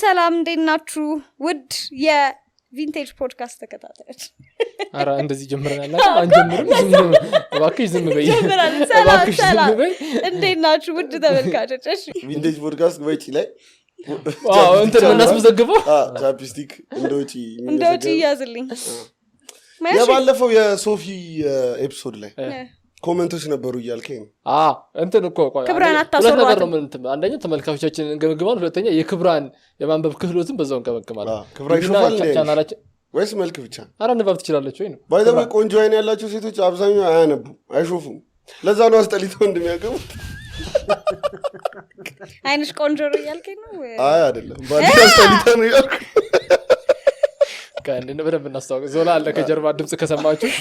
ሰላም እንዴት ናችሁ ውድ የቪንቴጅ ፖድካስት ተከታታዮች አራ እንደዚህ ጀምረናል አንጀምርም እባክሽ ዝም በይ ሰላም እንዴት ናችሁ ውድ ተመልካቾች እሺ ቪንቴጅ ፖድካስት በቂ ላይ እንትን እናስመዘግበው ቻፕስቲክ እንደውጪ ያዝልኝ የባለፈው የሶፊ ኤፒሶድ ላይ ኮሜንቶች ነበሩ እያልከኝ እንትን እኮ ክብራን አታሰሯት አንደኛ ተመልካቾቻችን እንገመግማለን ሁለተኛ የክብራን የማንበብ ክህሎትን በዛው እንገመግማለን ክብራን ይሾፋል ቻናላችን ወይስ መልክ ብቻ አራ ንባብ ትችላለች ወይ ነው ባይዘው ቆንጆ አይን ያላቸው ሴቶች አብዛኛው አያነቡ አይሾፉም ለዛ ነው አስጠሊተው እንደሚያገቡ አይንሽ ቆንጆ ነው እያልከኝ ነው አይ አይደለም ባዲ አስጠሊተው ነው ያልኩ ካንዴ በደንብ እናስተዋወቅ ዞላ አለ ከጀርባ ድምጽ ከሰማችሁ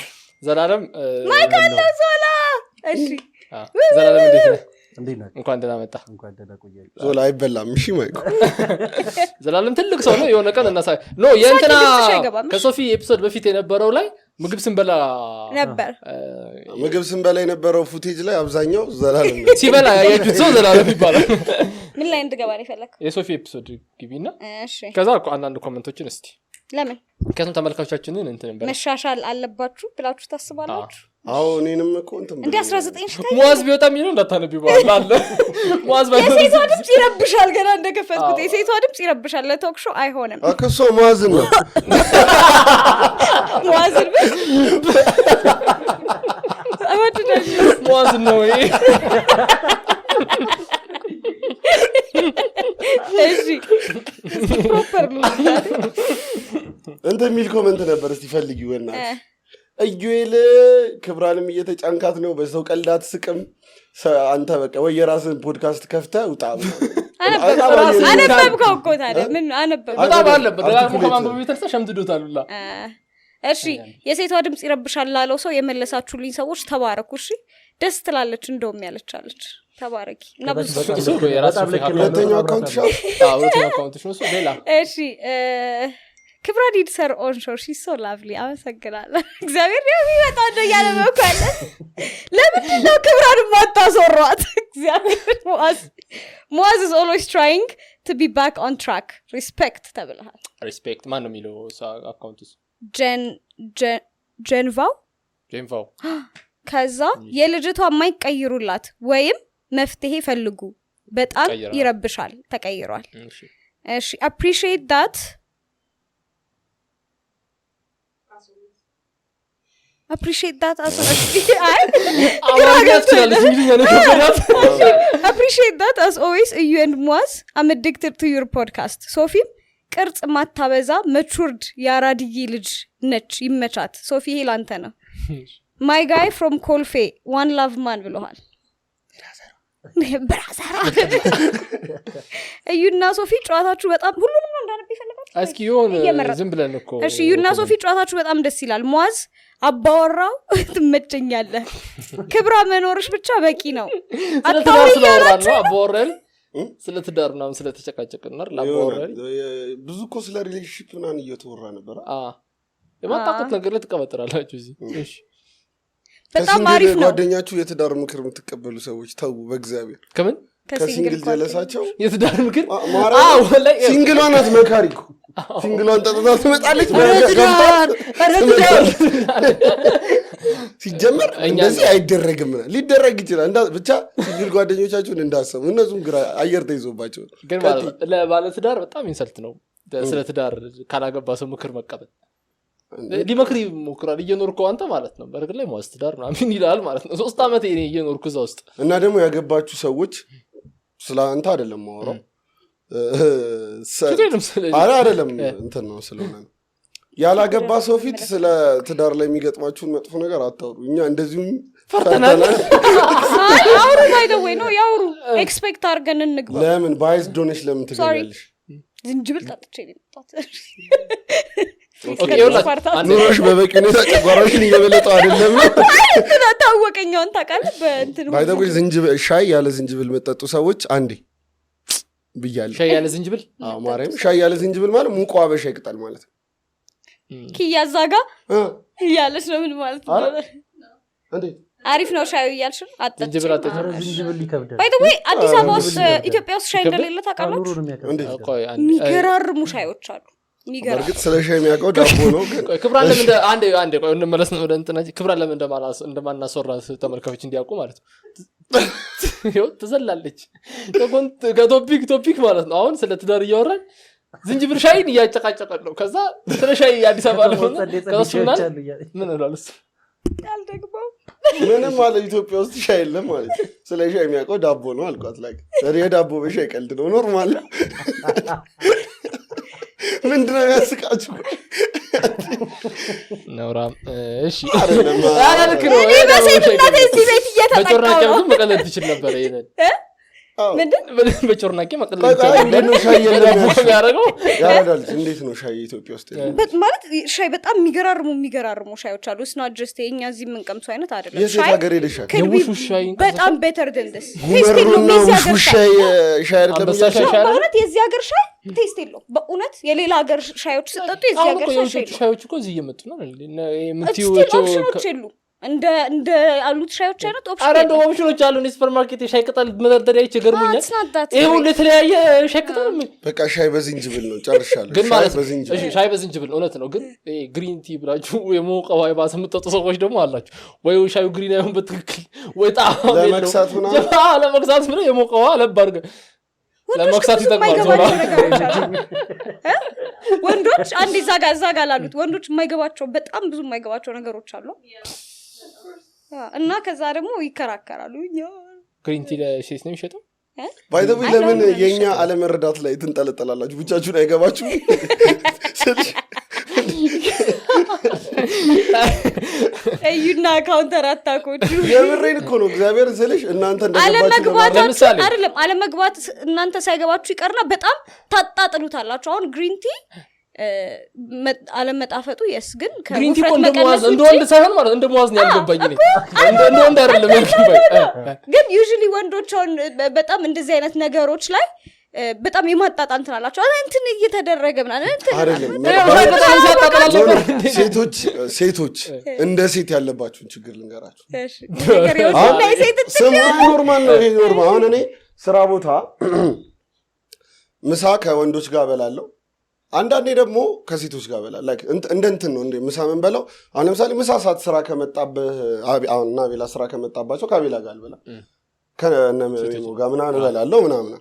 ዘላለም ማይካል ነው ዞላ እሺ ዘላለም እንዴት ነህ እንኳን ደህና መጣ እንኳን ደህና ቆየህ ዞላ አይበላም እሺ ማይኮ ዘላለም ትልቅ ሰው ነው የሆነ ቀን እናሳ ኖ የእንትና ከሶፊ ኤፒሶድ በፊት የነበረው ላይ ምግብ ስንበላ ነበር ምግብ ስንበላ የነበረው ፉቴጅ ላይ አብዛኛው ዘላለም ሲበላ ያያችሁት ሰው ዘላለም ይባላል ምን ላይ እንድገባ ነው የፈለከው የሶፊ ኤፒሶድ ግቢና እሺ ከዛ አንዳንድ ኮሜንቶችን እስቲ ለምን ከሰም ተመልካቾቻችንን እንትን ነበር መሻሻል አለባችሁ ብላችሁ ታስባላችሁ አዎ እኔንም እኮ እንትን እንደ 19 ሺህ ሙአዝ ቢወጣ የሚለው እንዳታነቢው አለ ሙአዝ ባይሆን የሴቷ ድምጽ ይረብሻል ገና እንደከፈትኩት የሴቷ ድምጽ ይረብሻል ለቶክ ሾው አይሆንም አከሶ ሙአዝ ነው ሙአዝ ሙአዝ ነው እሺ ፕሮፐር ነው እንት ሚል ኮሜንት ነበር እስቲ ፈልጊው እና እዩኤል ክብራንም እየተጫንካት ነው በሰው ቀልዳት ስቅም አንተ በቃ ወይ የራስን ፖድካስት ከፍተህ ውጣ አነበብከው እኮ ታዲያ ምን አነበብ በጣም አለበት ደጋግሞ ከማንበብ የተነሳ ሸምድዶታልና እሺ የሴቷ ድምጽ ይረብሻል ላለው ሰው የመለሳችሁልኝ ሰዎች ተባረኩ እሺ ደስ ትላለች እንደውም ያለቻለች ተባረኪ እና ብዙ ሰው የራሱ ሁለተኛው አካውንት ሁለተኛው አካውንት ነው እሱ ሌላ እሺ ክብራ ዲድሰር ኦን ሾር ሺ ሶ ላቭሊ አመሰግናለሁ እግዚአብሔር ይወጣ ነው ያለበካለ ለምን ነው ክብራን ማታሰሯት እግዚአብሔር ሙአዝ is always trying to be back on track respect ተብለሃል respect ማን ነው የሚለው አካውንትስ ጀንቫው ከዛ የልጅቷ የማይቀይሩላት ወይም መፍትሄ ፈልጉ በጣም ይረብሻል ተቀይሯል እሺ appreciate that as appreciate that as always you and Muaz I'm addicted to your podcast ሶፊ ቅርጽ ማታበዛ matured ያራድይ ልጅ ነች ይመቻት ሶፊ ሄላንተ ነው my guy from Kolfe one love man ብለዋል ብራዘራ እዩና ሶፊ ጨዋታችሁ በጣም ሁሉንም እንዳነብ ይፈልጋል እስኪ ይሁን ዝም ብለን እኮ እሺ እዩና ሶፊ ጨዋታችሁ በጣም ደስ ይላል ሙአዝ አባወራው ትመቸኛለህ ክብራ መኖርሽ ብቻ በቂ ነው አታውያላችሁ አባወራል ስለትዳርና ስለተጨቃጨቅና ለአባወራል ብዙ እኮ ስለ ሪሌሽንሺፕ ምናምን እየተወራ ነበር የማታውቁት ነገር ላይ ተቀበጥራላችሁ እዚህ እሺ በጣም አሪፍ ነው ጓደኛችሁ የትዳር ምክር የምትቀበሉ ሰዎች ተው በእግዚአብሔር ከምን ከሲንግል ጀለሳቸው የትዳር ምክር ሲንግሏን አትመካሪኩ ሲንግሏን ጠጥታ ትመጣለች ሲጀመር እንደዚህ አይደረግም ሊደረግ ይችላል ብቻ ሲንግል ጓደኞቻችሁን እንዳሰቡ እነሱም ግራ አየር ተይዞባቸው ግን ለባለትዳር በጣም ኢንሰልት ነው ስለ ትዳር ካላገባ ሰው ምክር መቀበል ሊመክሪ ሞክራል እየኖርኩ አንተ ማለት ነው በርግጥ ላይ ሙአዝ ትዳር ምናምን ይላል ማለት ነው 3 አመት እኔ እየኖርኩ እዛ ውስጥ እና ደግሞ ያገባችሁ ሰዎች ስለ አንተ አይደለም ማወራው አይደለም እንትን ነው ስለሆነ ያላገባ ሰው ፊት ስለ ትዳር ላይ የሚገጥማችሁን መጥፎ ነገር አታውሩ እኛ እንደዚሁ ፈርተናል አውሩ by the way ነው ያውሩ ኤክስፔክት አድርገን እንግባ ለምን ባይስ ዶኔሽ ለምን ትገኛለሽ ዝንጅብል ጠጥቼ ልጣት ኦኬ ይኸውልህ ኑሮሽ በበቂ ሁኔታ ጨጓራሽን እየበለጠው አይደለም ነው ታወቀኛውን ታውቃለህ በእንትን ባይደው ዝንጅብል ሻይ ያለ ዝንጅብል መጠጡ ሰዎች አንዴ ብያለሁ ሻይ ያለ ዝንጅብል ማርያም ሻይ ያለ ዝንጅብል ማለት ሙቆ አበሻ ይቅጣል ማለት ኪያዛጋ ያለሽ ነው ምን ማለት ነው እንዴ አሪፍ ነው ሻዩ እያልሽ አጠጭ ዝንጅብል ይከብዳል ባይ ዘ ወይ አዲስ አበባ ውስጥ ኢትዮጵያ ውስጥ ሻይ እንደሌለ ታውቃላችሁ የሚገራርሙ ሻዮች አሉ በርግጥ ስለ ሻይ የሚያውቀው ዳቦ ነው ክብራን ለምን አንዴ ቆይ እንመለስ ነው ወደ እንትና ክብራን ለምን እንደማናስወራ ተመልካቾች እንዲያውቁ ማለት ነው ይኸው ትዘላለች ከቶፒክ ማለት ነው አሁን ስለ ትዳር እያወራን ዝንጅብል ሻይን እያጨቃጨቀን ነው ከዛ ስለ ሻይ አዲስ አበባ ለሆነ ከሱና ምን እላለሁ ያልደግመው ምንም ማለት ኢትዮጵያ ውስጥ ሻይ የለም ማለት ስለ ሻይ የሚያውቀው ዳቦ ነው አልኳት ላይ የዳቦ በሻይ ቀልድ ነው ኖርማል ምንድነው ያስቃችሁ ነውራም እሺ አላልክ ነው እዚህ ቤት እየተጠቀመ ነው መቀለድ ትችል ነበር ይሄን ምንድን በጮርናቄ መቀለድ ይችላል እንዴት ነው ሻይ ያደረገው ያረዳል እንዴት ነው ሻይ ኢትዮጵያ ውስጥ ማለት ሻይ በጣም የሚገራርሙ ሻዮች አሉ ስና ጀስት የኛ እዚህ የምንቀምሰው አይነት አይደለም ሻይ ሀገር ሄደሻል የውሹ ሻይ በጣም better than this ጉመሩና ውሹ ሻይ አይደለም በእውነት የዚህ ሀገር ሻይ ቴስት የለውም በእውነት የሌላ ሀገር ሻዮች ሲጠጡ የዚህ ሀገር ሻዮች እኮ እዚህ እየመጡ ነው ኦፕሽኖች የሉ እንደ አሉት ሻዮች አይነት ኦፕሽን አረ እንደ ኦፕሽኖች አሉ ሱፐርማርኬት የሻይ ቅጠል መደርደሪያ ይቸገርሙኛል ይሄ ሁሉ የተለያየ ሻይ ቅጠል በቃ ሻይ በዝንጅብል ነው ጨርሻለሁ ግን ማለት ሻይ በዝንጅብል እውነት ነው ግን ግሪን ቲ ብላችሁ የሞቀ ዋይ ባስ የምትጠጡ ሰዎች ደግሞ አላችሁ ወይ ሻዩ ግሪን አይሆን በትክክል ወይ ጣም ለመክሳት ምናምን ለመክሳት ምናምን የሞቀ ዋ ለባርገ ለመክሳት ይጠቅማል ወንዶች አንድ ዛጋ ላሉት ወንዶች የማይገባቸው በጣም ብዙ የማይገባቸው ነገሮች አሉ እና ከዛ ደግሞ ይከራከራሉ ግሪን ቲ ለሴት ነው የሚሸጠው ባይ ዘ ወይ ለምን የኛ አለመረዳት ላይ ትንጠለጠላላችሁ ብቻችሁን አይገባችሁ እዩና ካውንተር አታኮቹ የምሬን እኮ ነው እግዚአብሔር ስለሽ እናንተ እንደገባችሁ አይደለም አለመግባት እናንተ ሳይገባችሁ ይቀርና በጣም ታጣጥሉታላችሁ አሁን ግሪን ቲ አለመጣፈጡ yes ግን ከፍረት መቀነስ እንደወንድ ሳይሆን ማለት እንደመዋዝ ነው ያልገባኝ እኔ እንደወንድ አይደለም ግን usually ወንዶች በጣም እንደዚህ አይነት ነገሮች ላይ በጣም የማጣጣ እንትን አላቸው እንትን እየተደረገ ምናምን ሴቶች እንደ ሴት ያለባችሁን ችግር ልንገራችሁ እሺ ኖርማል ነው ይሄ ኖርማል አሁን እኔ ስራ ቦታ ምሳ ከወንዶች ጋር በላለሁ አንዳንዴ ደግሞ ከሴቶች ጋር በላለሁ ላይክ እንትን ነው እንደ ምሳ ምን በለው አሁን ለምሳሌ ምሳ ሰዓት ስራ ከመጣበህ አሁንና ቤላ ስራ ከመጣባቸው ከቤላ ጋር አልበላ ከነመሪሞ ጋር ምናምን እበላለሁ ምናምን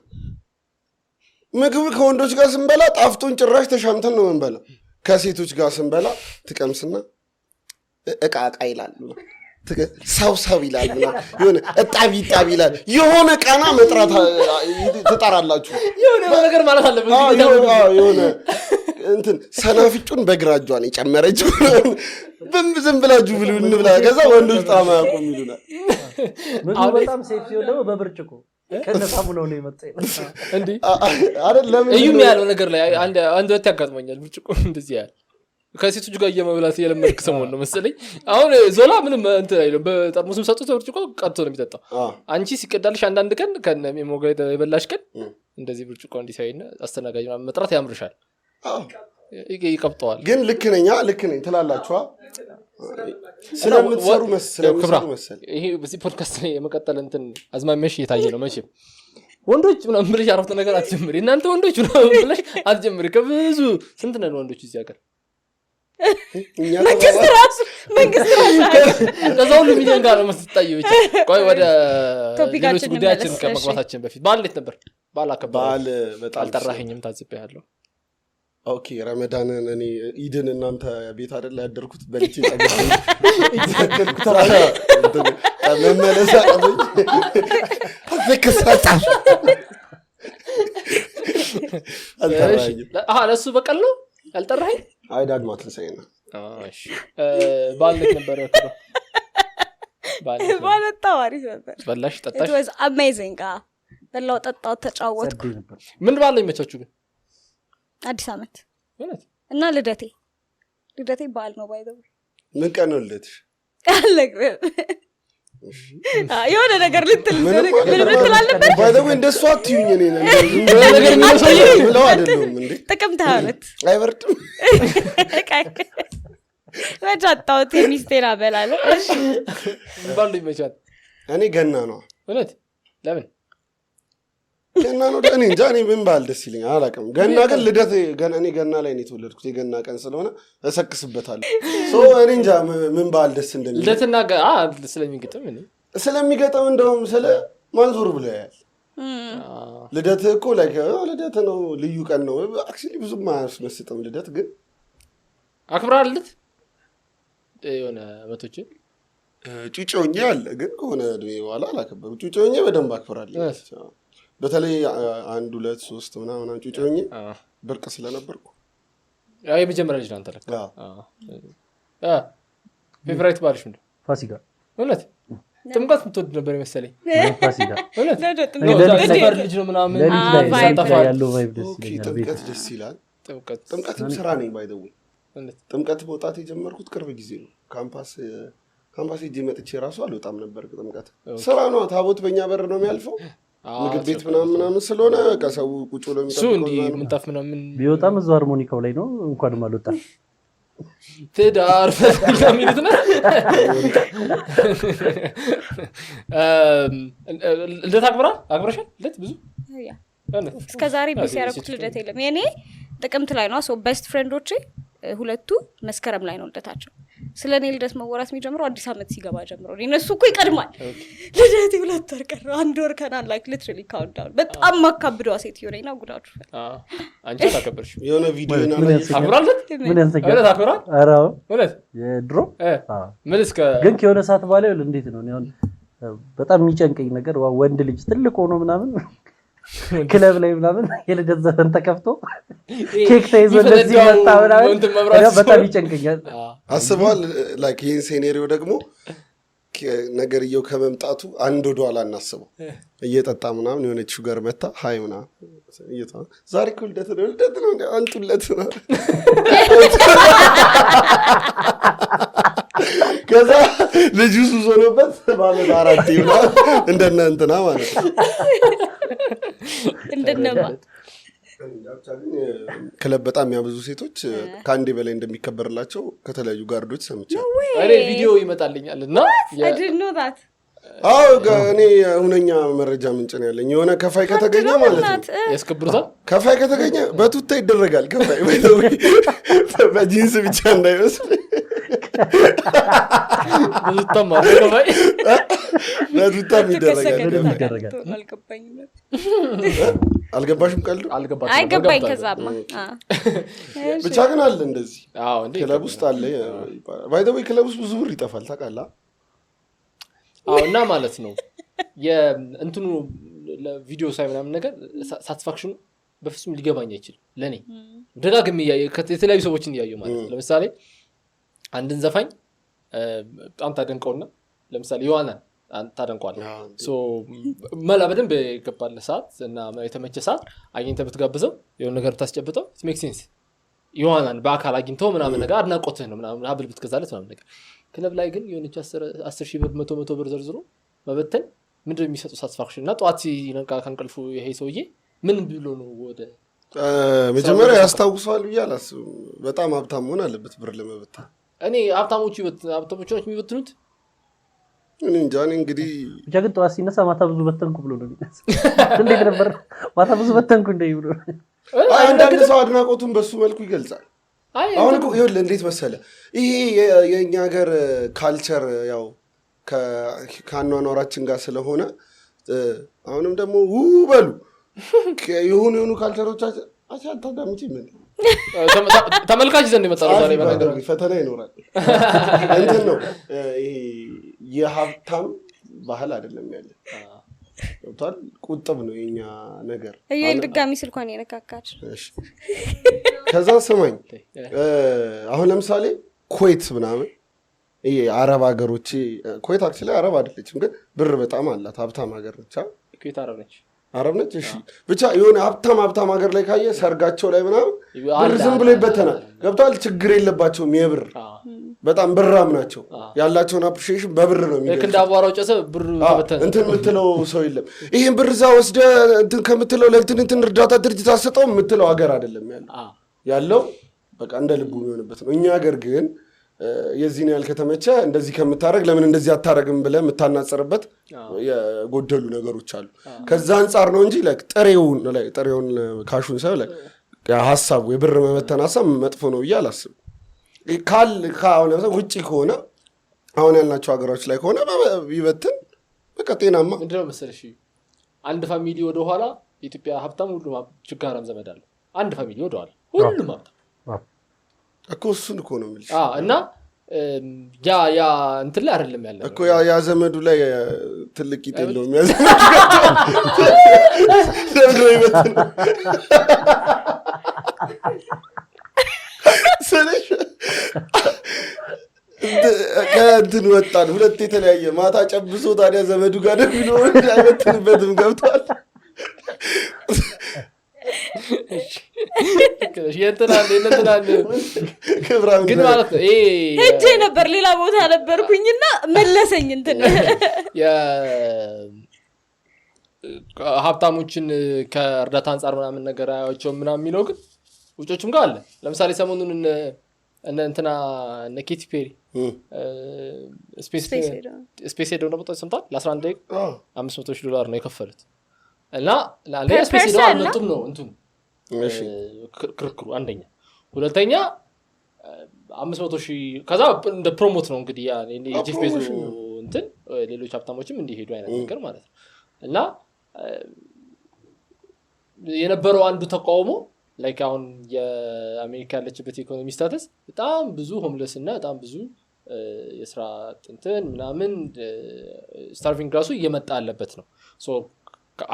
ምግብ ከወንዶች ጋር ስንበላ ጣፍጦን ጭራሽ ተሻምተን ነው የምንበላው ከሴቶች ጋር ስንበላ ትቀምስና እቃ ይላሉ ሰው ይላል የሆነ እጣቢ ይላል የሆነ ቃና መጥራት ትጠራላችሁ የሆነ ነገር ማለት አለበት የሆነ እንትን ሰናፍጩን በግራጇን የጨመረችው ዝም ብላችሁ ብሉ እንብላ ከዛ ወንዶች ጣማ ያቆም ይሉናል ምግብ በጣም ሴፍ ሲሆን ደግሞ በብርጭቆ ከነሳሙናው ነው የመጣው እንዴ አይደለም እዩም ያለው ነገር ላይ አንድ ወጥ ያጋጥመኛል ብርጭቆ እንደዚህ ያለ ከሴቶች ጋር እየመብላት የለመድክ ሰሞን ነው መሰለኝ አሁን ዞላ ምንም እንትን አይደለም በጠርሙስም ሰጡት ብርጭቆ ቀጥቶ ነው የሚጠጣው አንቺ ሲቀዳልሽ አንዳንድ ቀን ከነሜሞ ጋር የበላሽ ቀን እንደዚህ ብርጭቆ እንዲሳይና አስተናጋጅ መጥራት ያምርሻል ይቀብጠዋል ግን ልክ ነኝ ትላላችኋ ስለምትሰሩ መሰል ይሄ በዚህ ፖድካስት ላይ የመቀጠል እንትን አዝማሚያሽ እየታየ ነው መቼም ወንዶች ምናምን ብለሽ አረፍተ ነገር አትጀምሪ እናንተ ወንዶች ምናምን ብለሽ አትጀምሪ ከብዙ ስንት ነን ወንዶች እዚህ ሀገር መንግስት ራሱ ከዛ ሁሉ ሚሊዮን ጋር ነው የምትታየው ብቻ ቆይ ወደ ሌሎች ጉዳያችን ከመግባታችን በፊት ባል እንዴት ነበር ባል በጣም አልጠራኸኝም ታዝቤያለሁ ኦኬ ረመዳንን እኔ ኢድን እናንተ ቤት አይደል ያደርኩት በልቼ ተከልኩ ተራራ መመለሳ አፈከሳታ ለሱ በቀል ነው ያልጠራኸኝ አይ ዳግማ ትንሳኤና እሺ ባል እንዴት ነበር ባል ታዋሪፍ ነበር በላሽ ጠጣሽ it was amazing በላው ጠጣው ተጫወትኩ ምን ባል ነው የሚመቻችሁ ግን አዲስ አመት እና ልደቴ በዓል ነው ባይ ዘ ወይ ምን ቀን ነው ልደትሽ አለግረ የሆነ ነገር ልትል አለበት ባይ ዘ ወይ እንደሱ አትዩኝ እኔ ነገር የሚመስለኝ ብለው አይደለም እንዴ ጥቅምት አመት አይበርድም መጫጣውት የሚስቴራ በላለ እሺ ባሉ ይመቻል እኔ ገና ነው እውነት ለምን ገና ነው እኔ እንጃ እኔ ምን ባል ደስ ይለኛል አላውቅም ገና ግን ልደት ገና እኔ ገና ላይ ነው የተወለድኩት የገና ቀን ስለሆነ እሰክስበታለሁ እኔ እንጃ ምን ባል ደስ እንደሚል ልደትና ስለሚገጥም እኔ ስለሚገጥም እንደውም ስለ ማንዞር ብሎ ያያል ልደት እኮ ላይክ ልደት ነው ልዩ ቀን ነው አክቹሊ ብዙም አያስመስጥም ልደት ግን አክብራልት የሆነ መቶች ጩጮኛ አለ ግን ከሆነ እድሜ በኋላ አላከበሩ ጩጮኛ በደንብ አክብራለሁ በተለይ 1 2 3 ምናምን ጩጮኛ ብርቅ ስለነበርኩ የመጀመሪያ ልጅ ነው አንተ ለካ ፌቨራይት ባልሽ ምንድን ፋሲካ እውነት ጥምቀት ምትወድ ነበር መሰለኝ ፋሲካ እውነት ጥምቀት ልጅ ነው ምናምን ያለው ቫይብ ደስ ይላል ጥምቀት ደስ ይላል ጥምቀትም ስራ ነኝ ባይ ዘ ዌይ ጥምቀት መውጣት የጀመርኩት ቅርብ ጊዜ ነው ካምፓስ ሄጄ መጥቼ ራሱ አልወጣም ነበር ጥምቀት ስራ ነው ታቦት በእኛ በር ነው የሚያልፈው ምግብ ቤት ምናምን ስለሆነ ከሰው ቁጭ ብሎ የሚጠብቀው ምንጣፍ ምናምን ቢወጣም እዛው ሃርሞኒካው ላይ ነው እንኳንም አልወጣም ትዳር ፈሚሉት ነው ልደት አክብረሻል ልደት ብዙ እስከዛሬ ቢስ ያረኩት ልደት የለም የኔ ጥቅምት ላይ ነው ቤስት ፍሬንዶቼ ሁለቱ መስከረም ላይ ነው ልደታቸው ስለኔ ልደት መወራት የሚጀምረው አዲስ አመት ሲገባ ጀምሮ እነሱ እኮ ይቀድማል ልደት 2 ወር ቀረ 1 ወር ከናል ላይክ ሊትራሊ ካውንት ዳውን በጣም ማካብደዋ ሴት ይሆነና ጉዳችሁ አንቺ ታከብርሽ የሆነ ቪዲዮ እና አክብራለት ምን ያንሰጋል እውነት አክብራ አራው እውነት የድሮ ምን እስከ ግን ከሆነ ሰዓት በኋላ እንዴት ነው አሁን በጣም የሚጨንቀኝ ነገር ወንድ ልጅ ትልቅ ሆኖ ምናምን ክለብ ላይ ምናምን የልደት ዘፈን ተከፍቶ ኬክ ተይዞ እንደዚህ መጣ ምናምን በጣም ይጨንቀኛል አስበዋል ላይክ ይሄን ሴኔሪዮ ደግሞ ነገርየው ከመምጣቱ አንድ ወደ ኋላ እናስበው እየጠጣ ምናምን የሆነች ሹገር መታ ሃይ ምናምን ዛሬ እኮ ልደት ነው አንጡለት ነው ከዛ ልጁ ሱስ ሆኖበት ባለ አራት ይሆናል እንደነ እንትና ማለት ነው እንደነማ ክለብ በጣም የሚያበዙ ሴቶች ከአንዴ በላይ እንደሚከበርላቸው ከተለያዩ ጋርዶች ሰምቻለሁ እኔ ቪዲዮ ይመጣልኛል እና I didn't know that እኔ ሁነኛ መረጃ ምንጭ ነው ያለኝ የሆነ ከፋይ ከተገኘ ማለት ነው ያስከብሩታል ከፋይ ከተገኘ በቱታ ይደረጋል ከፋይ በጂንስ ብቻ እንዳይመስል በቱታም አደረጋይ በቱታም ይደረጋል አልገባኝም አልገባሽም ቀልዱ አይገባኝ ከዛማ ብቻ ግን አለ እንደዚህ ክለብ ውስጥ አለ ባይ ዘ ወይ ክለብ ውስጥ ብዙ ብር ይጠፋል ታውቃለህ እና ማለት ነው የእንትኑ ለቪዲዮ ሳይ ምናምን ነገር ሳቲስፋክሽኑ በፍጹም ሊገባኝ አይችልም ለኔ ደጋግሜ የተለያዩ ሰዎችን እያየሁ ማለት ነው ለምሳሌ አንድን ዘፋኝ በጣም ታደንቀውና ለምሳሌ ዮሐናን ታደንቀዋለህ መላ በደንብ የገባለ ሰዓት እና የተመቸ ሰዓት አግኝተህ ብትጋብዘው የሆነ ነገር ብታስጨብጠው it makes sense ዮሐናን በአካል አግኝተው ምናምን ነገር አድናቆትህ ነው ምናምን ሀብል ብትገዛለት ምናምን ነገር ክለብ ላይ ግን የሆነች 10,000 ብር 100 ብር ዘርዝሮ መበተን ምንድነው የሚሰጡ ሳቲስፋክሽን እና ጠዋት ሲነቃ ከእንቅልፉ ይሄ ሰውዬ ምን ብሎ ነው ወደ መጀመሪያ ያስታውሰዋል ብዬ አላስብም በጣም ሀብታም መሆን አለበት ብር ለመበተን እኔ ሀብታሞቹ ናቸው የሚበትኑት እኔ እንጃ እኔ እንግዲህ ብቻ ግን ጠዋት ሲነሳ ማታ ብዙ በተንኩ ብሎ ነው እንዴት ነበር ማታ ብዙ በተንኩ እንደይ ብሎ አንዳንድ ሰው አድናቆቱን በሱ መልኩ ይገልጻል አሁን እኮ ይኸውልህ እንዴት መሰለህ ይሄ የእኛ ሀገር ካልቸር ያው ከአኗኗራችን ጋር ስለሆነ አሁንም ደግሞ በሉ የሆኑ ካልቸሮቻችን አታዳምጪ ምን ተመልካች ዘንድ የመጣው ዛሬ በነገር ፈተና ይኖራል እንትን ነው ይሄ የሀብታም ባህል አይደለም ያለ ወጣል ቁጥብ ነው የኛ ነገር እየን ድጋሚ ስልኳን የነካካች እሺ ከዛ ሰማኝ አሁን ለምሳሌ ኩዌት ምናምን ይሄ አረብ ሀገሮች ኩዌት አክቹሊ አረብ አይደለችም ግን ብር በጣም አላት ሀብታም ሀገር ነች ኩዌት አረብ ነች እሺ ብቻ የሆነ ሀብታም ሀገር ላይ ካየ ሰርጋቸው ላይ ምናምን ብር ዝም ብሎ ይበተናል ገብቷል ችግር የለባቸውም የብር በጣም ብራም ናቸው ያላቸውን አፕሪሺዬሽን በብር ነው የሚገኝ እንደ አቧራው ጨሰ ብር ተበተነ እንትን ምትለው ሰው የለም ይሄን ብር ዛ ወስደ እንትን ከምትለው ለእንትን እርዳታ ድርጅት አሰጠው ምትለው ሀገር አይደለም ያለው በቃ እንደ ልቡ የሚሆንበት ነው እኛ ሀገር ግን የዚህን ያህል ከተመቸ እንደዚህ ከምታረግ ለምን እንደዚህ አታረግም ብለህ የምታናጽርበት የጎደሉ ነገሮች አሉ። ከዛ አንጻር ነው እንጂ ጥሬውን ካሹን ሳይሆን ሀሳቡ የብር መበተን ሀሳብ መጥፎ ነው ብዬ አላስብም። ውጭ ከሆነ አሁን ያልናቸው ሀገሮች ላይ ከሆነ ቢበትን በቃ ጤናማ ምንድነው መሰለሽ አንድ ፋሚሊ ወደኋላ የኢትዮጵያ ሀብታም ሁሉም ችጋራም ዘመድ አለ። አንድ ፋሚሊ ወደኋላ ሁሉም ሀብታም እኮ እሱን እኮ ነው የምልሽ። እና ያ እንትን ላይ አይደለም ያለ እኮ ያ ዘመዱ ላይ ትልቅ ቂጥ የለውም ዘመዱ ይበትን ስለሽ ከእንትን ወጣን ሁለት የተለያየ ማታ ጨብሶ ታዲያ ዘመዱ ጋር ደብሎ አይበትንበትም ገብቷል። ግን ማለት ነው ሄጄ ነበር ሌላ ቦታ ነበርኩኝና መለሰኝ እንትን ሀብታሞችን ከእርዳታ አንጻር ምናምን ነገር አያቸው ምናምን የሚለው ግን ውጮችም ጋር አለ። ለምሳሌ ሰሞኑን እንትና ኬቲ ፔሪ ስፔስ ሄደው ነበር ሰምታል። ለ11 ደቂቃ $500,000 ነው የከፈሉት እና ለአንደኛ ስፔስ ሄደው አልመጡም ነው እንትኑ ክርክሩ አንደኛ። ሁለተኛ 500,000 ከዛ እንደ ፕሮሞት ነው እንግዲህ ጄፍ ቤዞ እንትን ሌሎች ሀብታሞችም እንዲሄዱ አይነት ነገር ማለት ነው። እና የነበረው አንዱ ተቃውሞ ላይክ አሁን የአሜሪካ ያለችበት ኢኮኖሚ ስታተስ በጣም ብዙ ሆምለስ እና በጣም ብዙ የስራ እንትን ምናምን ስታርቪንግ ራሱ እየመጣ ያለበት ነው።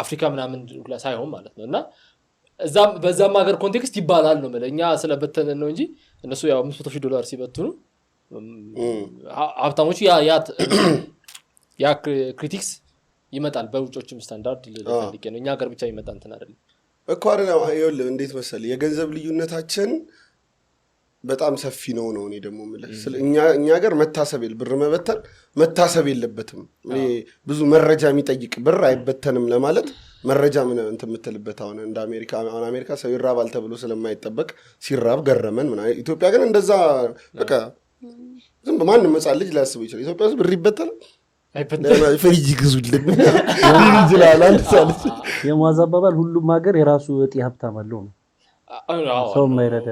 አፍሪካ ምናምን ሳይሆን ማለት ነው። እና በዛም ሀገር ኮንቴክስት ይባላል ነው ማለት እኛ ስለበተነ ነው እንጂ እነሱ ያው $500,000 ሲበትኑ ሀብታሞቹ ያ ክሪቲክስ ይመጣል በውጮችም ስታንዳርድ ለፈልጌ ነው። እኛ ሀገር ብቻ ይመጣ እንትን አይደለም እኮ አይደለም። ይኸውልህ እንዴት መሰለህ የገንዘብ ልዩነታችን በጣም ሰፊ ነው። እኔ ደግሞ የምልህ እኛ ሀገር ብር መበተን መታሰብ የለበትም። ብዙ መረጃ የሚጠይቅ ብር አይበተንም ለማለት መረጃ ምን እንትን የምትልበት አሁን እንደ አሜሪካ ሰው ይራባል ተብሎ ስለማይጠበቅ ሲራብ ገረመን ምናምን። ኢትዮጵያ ግን እንደዛ በቃ ዝም በማንም መጻል ልጅ ሊያስበው ይችላል። ኢትዮጵያ ውስጥ ብር ይበተናል ፍሪጅ ግዙልን ይችላል። አንድ ሳልስ የሟዝ አባባል ሁሉም ሀገር የራሱ እጢ ሀብታም አለው ነው ሰው ማይረዳ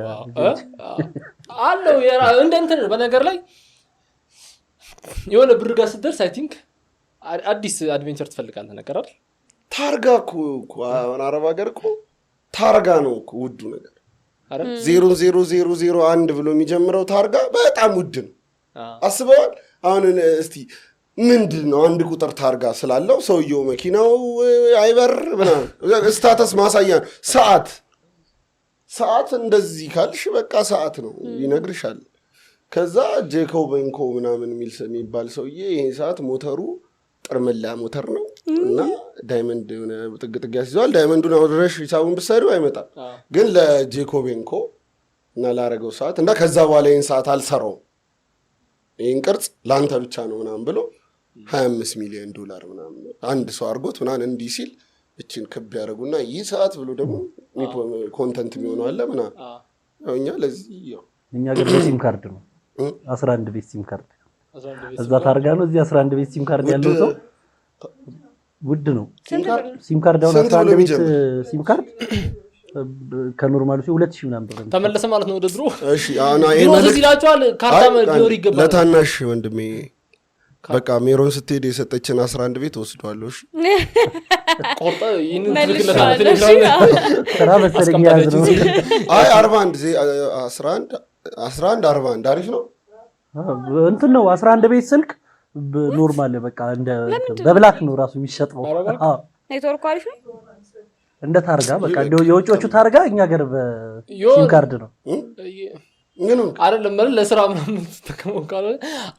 አለው እንደ እንትን በነገር ላይ የሆነ ብር ጋር ስትደርስ አይ ቲንክ አዲስ አድቬንቸር ትፈልጋለህ ነገር አይደል? ታርጋ እኮ አረብ ሀገር እኮ ታርጋ ነው እኮ ውዱ ነገር አይደል? 00001 ብሎ የሚጀምረው ታርጋ በጣም ውድ ነው። አስበዋል? አሁን እስቲ ምንድን ነው አንድ ቁጥር ታርጋ ስላለው ሰውየው መኪናው አይበር ምናምን ስታተስ ማሳያ ሰዓት እንደዚህ ካልሽ በቃ ሰዓት ነው ይነግርሻል። ከዛ ጄኮቤንኮ ምናምን የሚባል ሰውዬ ይሄ ሰዓት ሞተሩ ጥርምላ ሞተር ነው እና ዳይመንድ ሆነ ጥግጥግ ያስይዘዋል። ዳይመንዱን አውድረሽ ሂሳቡን ብትሰሪው አይመጣም። ግን ለጄኮቤንኮ እና ላረገው ሰዓት እና ከዛ በኋላ ይህን ሰዓት አልሰራውም ይህን ቅርጽ ለአንተ ብቻ ነው ምናምን ብሎ $25 ሚሊዮን ምናምን አንድ ሰው አድርጎት ምናምን እንዲህ ሲል እችን ክብ ያደረጉና ይህ ሰዓት ብሎ ደግሞ ኮንተንት የሚሆነው አለ ምናምን። እኛ ለዚህ እኛ ግን በሲም ካርድ ነው 11 ቤት ሲም ካርድ እዛ ታርጋ ነው እዚህ 11 ቤት ሲም ካርድ ያለው ሰው ውድ ነው። ሲም ካርድ አሁን 11 ቤት ሲም ካርድ ከኖርማሉ 2000 ምናምን ብር ተመለሰ ማለት ነው ወደ ድሮ። እሺ አና ይሄ ማለት ይላችኋል ካርታ ሊኖር ይገባል። ለታናሽ ወንድሜ በቃ ሜሮን ስትሄድ የሰጠችን 11 ቤት ወስዷለሁ። እሺ ቆርጣ ይሄን ትልክለታል ቴሌግራም ተራ መሰለኝ ያዝሩ። አይ 41 41 አሪፍ ነው እንትን ነው 11 ቤት ስልክ ኖርማል በቃ እንደ በብላክ ነው ራሱ የሚሸጠው። ኔትወርክ አሪፍ ነው እንደ ታርጋ በቃ የውጮቹ ታርጋ እኛ ሀገር በሲም ካርድ ነው አይደለም ማለት ለስራ ምናምን ተከመው ካለ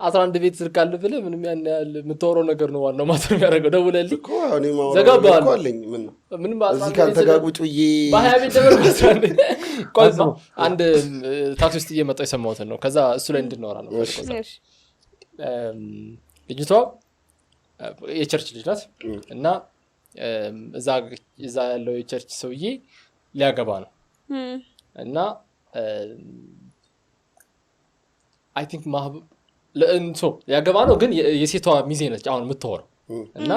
11 ቤት ስልክ አለ ብለህ ምንም ያን ያህል የምትወረው ነገር ነው ዋናው ማተር የሚያደርገው። ደውለልኝ እኮ እኔ ማውራት እኮ አለኝ ምን እዚህ ካልተጋጉጭ ብዬ በ20 ቤት ደበር መስራንዴ ቆይቶ አንድ ታክሲ ውስጥ እየመጣሁ የሰማሁት ነው። ከዛ እሱ ላይ እንድናወራ ነው። ልጅቷ የቸርች ልጅ ናት እና እዛ ያለው የቸርች ሰውዬ ሊያገባ ነው እና አይ ቲንክ ለእንሶ ያገባ ነው ግን የሴቷ ሚዜ ነች አሁን የምትወረው እና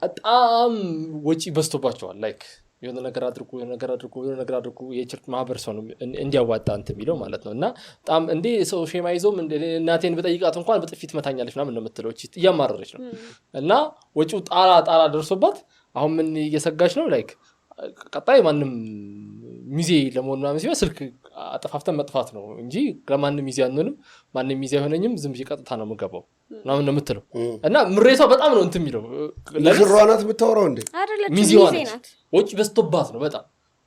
በጣም ወጪ በዝቶባቸዋል ላይክ የሆነ ነገር አድርጉ የቸርች ማህበረሰብ ነው እንዲያዋጣ እንትን የሚለው ማለት ነው እና በጣም እንዴ ሰው ሼማይዞም እናቴን በጠይቃት እንኳን በጥፊት መታኛለች ምናምን ነው የምትለው እያማረረች ነው እና ወጪው ጣራ ደርሶባት አሁን ምን እየሰጋች ነው ላይክ ቀጣይ ማንም ሚዜ ለመሆን ምናምን ሲሆን ስልክ አጠፋፍተን መጥፋት ነው እንጂ ለማንም ሚዜ አንሆንም ማንም ሚዜ አይሆነኝም ዝም ብዬ ቀጥታ ነው የምገባው ምናምን ነው የምትለው እና ምሬቷ በጣም ነው እንትን የሚለው ለዝሯናት የምታወራው እንዴ ሚዜዋ ናት ወጪ በዝቶባት ነው በጣም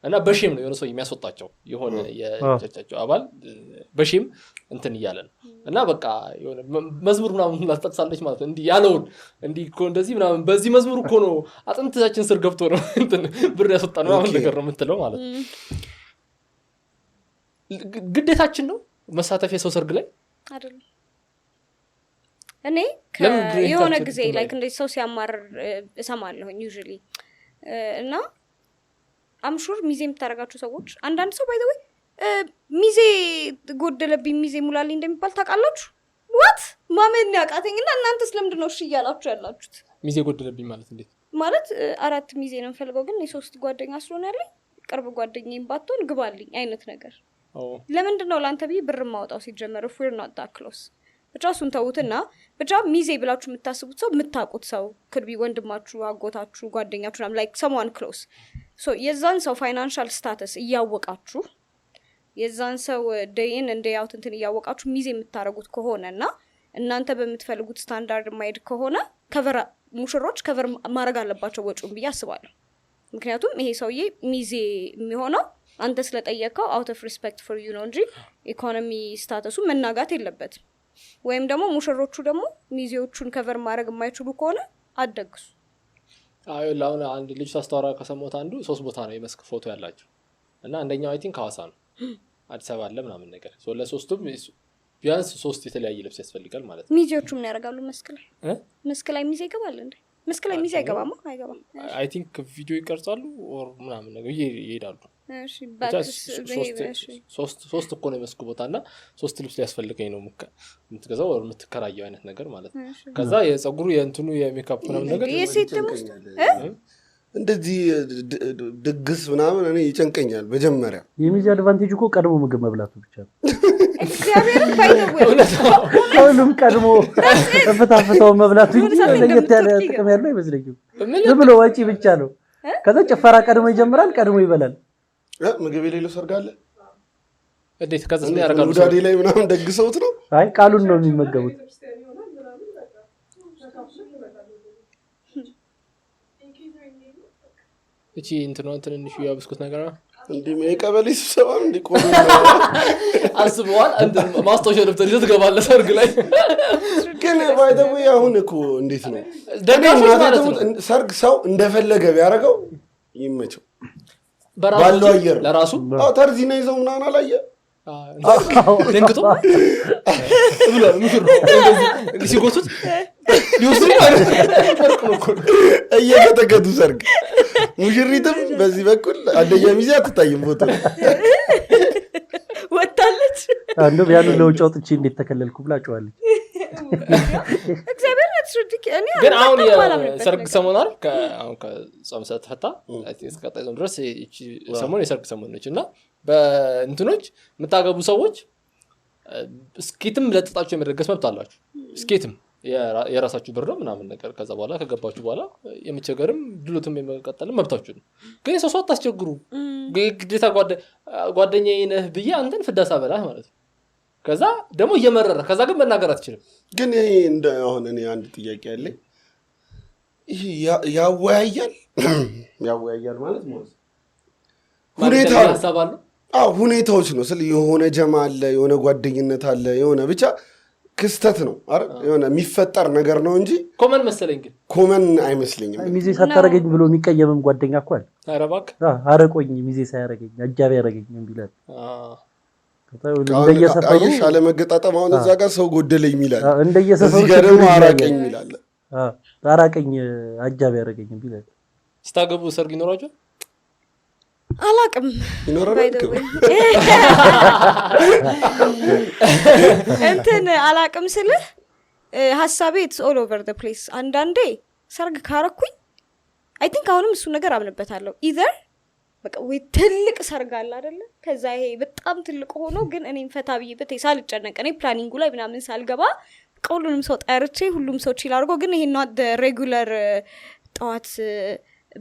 እና በሼም ነው የሆነ ሰው የሚያስወጣቸው የሆነ የቸርቻቸው አባል በሼም እንትን እያለ ነው እና በቃ የሆነ መዝሙር ምናምን ላስጠቅሳለች ማለት ነው እንዲህ ያለውን እንዲህ እኮ እንደዚህ ምናምን በዚህ መዝሙር እኮ ነው አጥንታችን ስር ገብቶ ነው እንትን ብር ያስወጣ ነው ምናምን ነገር ነው የምትለው ማለት ነው ግዴታችን ነው መሳተፍ የሰው ሰርግ ላይ አይደለም እኔ የሆነ ጊዜ ላይክ እንደ ሰው ሲያማር እሰማለሁ ዩዥሊ እና አምሹር ሚዜ የምታረጋችሁ ሰዎች አንዳንድ ሰው ባይ ዘ ወይ ሚዜ ጎደለብኝ ሚዜ ሙላልኝ እንደሚባል ታውቃላችሁ what ማመን ያቃተኝና እናንተስ ለምንድን ነው እሺ እያላችሁ ያላችሁት ሚዜ ጎደለብኝ ማለት እንዴት ማለት 4 ሚዜ ነው ፈልገው ግን የ3 ጓደኛ ስለሆነ ያለኝ ቅርብ ጓደኛዬን ባትሆን ግባልኝ አይነት ነገር ለምንድን ነው ላንተ ቢ ብር ማውጣው ሲጀመር if we're not that close ብቻ እሱን ተውትና ብቻ ሚዜ ብላችሁ የምታስቡት ሰው የምታውቁት ሰው ክርቢ ወንድማችሁ አጎታችሁ ጓደኛችሁ ናም ላይክ someone close so የዛን ሰው ፋይናንሻል ስታተስ እያወቃችሁ የዛን ሰው ዴይን እንደ ያውት እንትን እያወቃችሁ ሚዜ የምታረጉት ከሆነና እናንተ በምትፈልጉት ስታንዳርድ ማይድ ከሆነ ከቨር ሙሽሮች ከቨር ማድረግ አለባቸው ወጪውን ብዬ አስባለሁ ምክንያቱም ይሄ ሰውዬ ሚዜ የሚሆነው አንተ ስለጠየቀው out of respect for you ነው እንጂ ኢኮኖሚ ስታተሱ መናጋት የለበትም ወይም ደግሞ ሙሽሮቹ ደግሞ ሚዜዎቹን ከቨር ማድረግ የማይችሉ ከሆነ አደግሱ ለአሁን አንድ ልጅ ታስተዋራ ከሰሞት አንዱ 3 ቦታ ነው የመስክ ፎቶ ያላቸው እና አንደኛው አይ ቲንክ ሐዋሳ ነው አዲስ አበባ አለ ምናምን ነገር ለሶስቱም ቢያንስ 3 የተለያየ ልብስ ያስፈልጋል ማለት ነው ሚዜዎቹ ምን ያደርጋሉ መስክ ላይ ሚዜ ይገባል እንዴ መስክ ላይ ሚዜ አይገባም አይ ቲንክ ቪዲዮ ይቀርጻሉ ኦር ምናምን ነገር ይሄዳሉ እሺ ሶስት እኮ ነው የመስኩ ቦታና 3 ልብስ ሊያስፈልገኝ ነው የምትገዛው ወር የምትከራየው አይነት ነገር ማለት ነው ከዛ የፀጉሩ የእንትኑ የሜካፕ ምናምን ነገር የሴት ደግሞ እንደዚህ ድግስ ምናምን እኔ ይጨንቀኛል መጀመሪያ የሚዜ አድቫንቴጅ እኮ ቀድሞ ምግብ መብላቱ ብቻ ነው እግዚአብሔር ባይነው ሁሉም ቀድሞ ተፈታፍተው መብላቱ እንጂ ለየት ያለ ጥቅም ያለው አይመስለኝም ዝም ብሎ ወጪ ብቻ ነው ከዛ ጭፈራ ቀድሞ ይጀምራል ቀድሞ ይበላል ምግብ የሌለው ሰርግ አለ እንዴት ከዛስ ምን ያደርጋሉ ዳዲ ላይ ምናምን ደግሰውት ነው አይ ቃሉን ነው የሚመገቡት እቺ እንትንሽ ያብስኩት ነገር እንዴ የቀበሌ ስብሰባ እንዴ ቆሞ አስበዋል አንተ ማስታወሻ ደብተር ይዘህ ትገባለህ ሰርግ ላይ ግን ባይደው አሁን እኮ እንዴት ነው ደጋፊዎች ማለት ነው ሰርግ ሰው እንደፈለገ ቢያረጋው ይመቸው ባለው አየር ለራሱ ተርዚና ይዘው ምናምን አላየ ደንግጦ ብሎ ምክር እንደዚህ ሲጎቱት ሊወስዱ እየተገዱ ሰርግ ሙሽሪትም በዚህ በኩል አንደኛ ሚዜ አትታይም ፎቶ ወጣለች አንዱ ቢያኑ ለውጭ ወጥቼ እንዴት ተከለልኩ ብላ ጨዋለች እግዚአብሔር አትስሩድክ እኔ ግን አሁን የሰርግ ሰሞን አይደል አሁን ከጾም ተፈታ እስከቀጣይ ጾም ድረስ እቺ ሰሞን የሰርግ ሰሞን ነች እና በእንትኖች የምታገቡ ሰዎች ስኬትም ለጥጣችሁ የመደገስ መብት አላችሁ ስኬትም የራሳችሁ ብር ነው ምናምን ነገር ከዛ በኋላ ከገባችሁ በኋላ የምትቸገርም ድሎትም የመቀጠልም መብታችሁ ነው ግን ሰው አታስቸግሩ ግዴታ ጓደኛዬ ነህ ብዬ አንተን ፍዳሳ በላህ ማለት ነው ከዛ ደግሞ እየመረረ ከዛ ግን መናገር አትችልም ግን ይሄ እንደ አሁን እኔ አንድ ጥያቄ አለኝ ይሄ ያወያያል ማለት ሁኔታዎች ነው ስለ የሆነ ጀማ አለ የሆነ ጓደኝነት አለ የሆነ ብቻ ክስተት ነው አይደል የሆነ የሚፈጠር ነገር ነው እንጂ ኮመን መሰለኝ ግን ኮመን አይመስለኝም ሚዜ ሳታረገኝ ብሎ የሚቀየምም ጓደኛ እኮ አለ አረባክ አረቆኝ ሚዜ ሳያረገኝ አጃቢ ያረገኝ እንቢላል አየሽ አለመገጣጠም አሁን እዛ ጋር ሰው ጎደለኝ ይላል እንደየሰፈሩ እዚህ ጋር ደግሞ አራቀኝ ይላል አራቀኝ አጃቢ ያረገኝ እንቢላል ስታገቡ ሰርግ ይኖራችሁ አላቅም ይኖራል እንትን አላቅም ስልህ ሐሳቤ it's all over the place አንዳንዴ ሰርግ ካረኩኝ I think አሁንም እሱ ነገር አምንበታለሁ either በቃ ወይ ትልቅ ሰርግ አለ አይደለ ከዛ ይሄ በጣም ትልቅ ሆኖ ግን እኔም ፈታ ብዬበት ሳልጨነቅ እኔ ፕላኒንጉ ላይ ምናምን ሳልገባ ሁሉንም ሰው ጠርቼ ሁሉም ሰው ቺል አድርጎ ግን ይሄ not the regular ጠዋት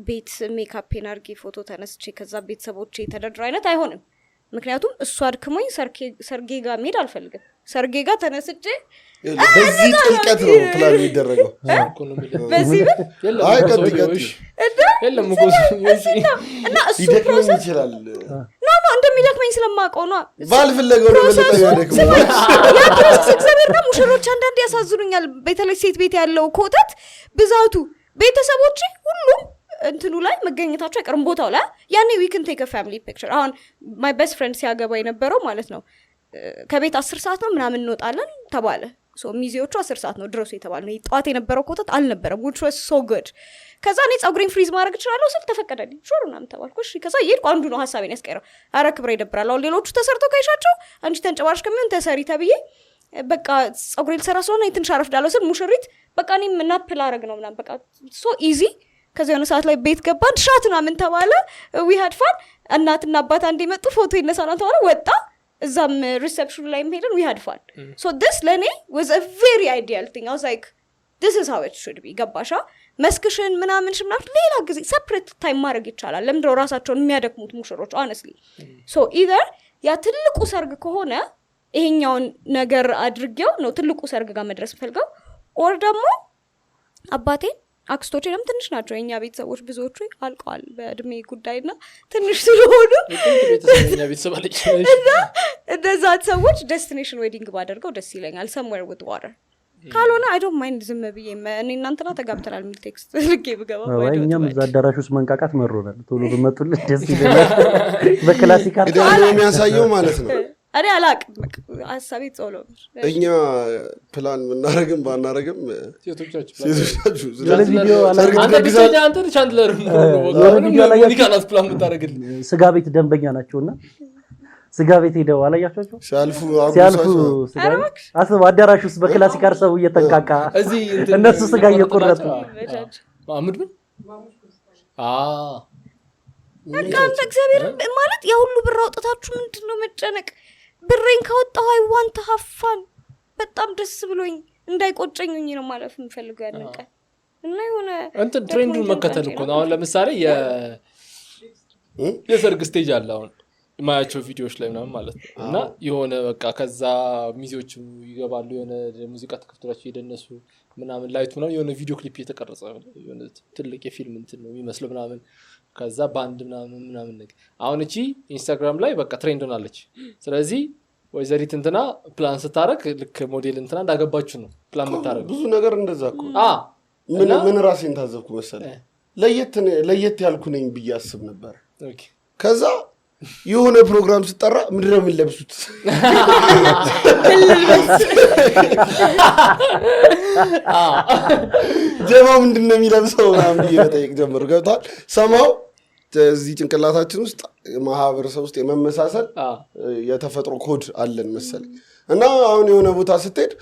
ቤት ሜካፕን አርጌ ፎቶ ተነስቼ ከዛ ቤተሰቦቼ ተደድሮ አይነት አይሆንም ምክንያቱም እሱ አድክሞኝ ሰርጌ ጋር መሄድ አልፈልግም ሰርጌ ጋር ተነስቼ በዚህ ጥልቀት ነው ፕላን የሚደረገው በዚህ አይ ቀጥቅጥ የለም እኮ እና እሱ ሊደክመኝ ይችላል ኖ እንደሚደክመኝ ስለማውቀው ነው ባልፈለገው ነው ለተያደክመው ያ ፕሮሰስ እግዚአብሔር ጋር ሙሽሮች አንዳንዴ ያሳዝኑኛል በተለይ ሴት ቤት ያለው ኮተት ብዛቱ ቤተሰቦቼ ሁሉም እንትኑ ላይ መገኘታቸው አይቀርም ቦታው ላይ ያኔ we can take a family picture አሁን my best friend ሲያገባ የነበረው ማለት ነው ከቤት 10 ሰዓት ነው ምናምን እንወጣለን ተባለ ሶ ሚዜዎቹ 10 ሰዓት ነው ድረሱ የተባለው ጧት የነበረው ኮተት አልነበረም which was so good ከዛ እኔ ጸጉሬን ፍሪዝ ማድረግ እችላለሁ ስል ተፈቀደልኝ ሹር ምናምን ተባልኩ እሺ ከዛ ይሄድኩ አንዱ ነው ሐሳቤን ያስቀረው አረ ክብሬ ይደብራል አሁን ሌሎቹ ተሰርተው ካይሻቸው አንቺ ተንጨባርሽ ከምን ተሰሪ ተብዬ በቃ ጸጉሬን ሰራ ስለሆነ እንትን ሻረፍዳለው ስል ሙሽሪት በቃ እኔም ናፕል አረግ ነው ምናምን በቃ so easy ከዛ የሆነ ሰዓት ላይ ቤት ገባን ሻት ምናምን ተባለ we had fun እናትና አባት አንዴ መጡ ፎቶ ይነሳና ተባለ ወጣ እዛም ሪሴፕሽን ላይ ሄደን we had fun so this ለኔ was a very ideal thing I was like this is how it should be ገባሻ መስክሽን ምናምን ሌላ ጊዜ separate time ማድረግ ይቻላል ለምንድነው ራሳቸውን የሚያደክሙት ሙሽሮች honestly so either ያ ትልቁ ሰርግ ከሆነ ይሄኛውን ነገር አድርጌው ነው ትልቁ ሰርግ ጋር መድረስ ፈልገው or ደግሞ አባቴ አክስቶቼ ደግሞ ትንሽ ናቸው የኛ ቤተሰቦች ብዙዎቹ አልቀዋል በእድሜ ጉዳይና ትንሽ ስለሆኑ ቤተሰብ አለች እንደዛ ሰዎች ዴስቲኔሽን ዌዲንግ ባደርገው ደስ ይለኛል somewhere with water ካልሆነ I don't mind ዝም ብዬ እኔ እናንተና ተጋብተናል የሚል ቴክስት ልኬ ብገባ ወይኛም ዛዳራሽ ውስጥ መንቃቃት መሮናል ቶሎ በመጡልን ደስ ይለናል በክላሲካል ነው የሚያሳየው ማለት ነው አሬ አላቅም ሐሳቤ ጾሎ እኛ ፕላን ምናረግም ባናረግም ሴቶቻችሁ ስለዚህ ቪዲዮ አንተ ቻንድለር ሞኒካናት ፕላን ምታረግልኝ ስጋ ቤት ደንበኛ ናቸውና ስጋ ቤት ሄደው አላያችኋቸው ሲያልፉ ስጋ አስብ አዳራሽ ውስጥ በክላሲካል ሰው እየተንቃቃ እነሱ ስጋ እየቆረጡ ማሙድ ምን በቃ እግዚአብሔር ማለት ያ ሁሉ ብር አውጥታችሁ ምንድነው መጨነቅ ብሬን ካወጣው I want to have fun በጣም ደስ ብሎኝ እንዳይቆጨኝኝ ነው ማለት የምፈልገው ያንቀ እና የሆነ እንትን ትሬንዱን መከተል እኮ ነው አሁን ለምሳሌ የሰርግ ስቴጅ አለ አሁን ማያቸው ቪዲዮዎች ላይ ምናምን ማለት ነው እና የሆነ በቃ ከዛ ሚዜዎቹ ይገባሉ የሆነ ሙዚቃ ተከፍቶላቸው ይደነሱ ምናምን ላይት ምናምን የሆነ ቪዲዮ ክሊፕ እየተቀረጸ የሆነ ትልቅ የፊልም እንትን ነው የሚመስለው ምናምን ከዛ ባንድ ምናምን ነገር አሁን እቺ ኢንስታግራም ላይ በቃ ትሬንድ ሆናለች ስለዚህ ወይዘሪት እንትና ፕላን ስታረግ ልክ ሞዴል እንትና እንዳገባችሁ ነው ፕላን የምታረግ ብዙ ነገር እንደዛ እኮ ምን ራሴን ታዘብኩ መሰለኝ ለየት ያልኩ ነኝ ብዬ አስብ ነበር ከዛ የሆነ ፕሮግራም ስጠራ ምንድነው የሚለብሱት ጀማው ምንድነው የሚለብሰው ምናምን ብዬ መጠየቅ ጀመሩ ገብቷል ሰማው እዚህ ጭንቅላታችን ውስጥ ማህበረሰብ ውስጥ የመመሳሰል የተፈጥሮ ኮድ አለን መሰለኝ እና አሁን የሆነ ቦታ ስትሄድ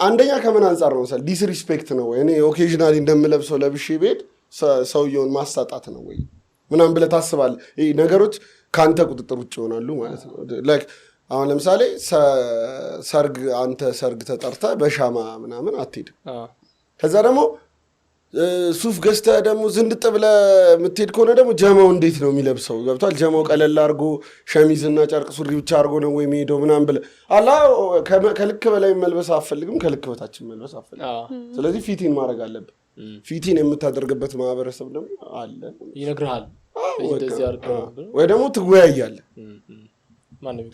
አንደኛ ከምን አንፃር ነው መሰለኝ ዲስሪስፔክት ነው ወይ እኔ ኦኬዥናሊ እንደምለብሰው ለብሼ ቤት ሰውየውን ማሳጣት ነው ወይ ምናምን ብለህ ታስባለህ ይሄ ነገሮች ካንተ ቁጥጥር ውጭ ይሆናሉ ማለት ነው ላይክ አሁን ለምሳሌ አንተ ሰርግ ተጠርተህ በሻማ ምናምን አትሄድም ከዛ ደግሞ ሱፍ ገዝተህ ደግሞ ዝንድጥ ብለህ የምትሄድ ከሆነ ደግሞ ጀማው እንዴት ነው የሚለብሰው ገብቷል ጀማው ቀለል አድርጎ ሸሚዝና ጨርቅ ሱሪ ብቻ አድርጎ ነው ወይ የሚሄደው ምናምን ብለህ አላ ከልክ በላይ መልበስ አፈልግም ከልክ በታችን መልበስ አፈልግም ስለዚህ ፊቲን ማድረግ አለብህ ፊቲን የምታደርግበት ማህበረሰብ ደግሞ አለ ይነግርሃል ወይ ደግሞ ትወያያለህ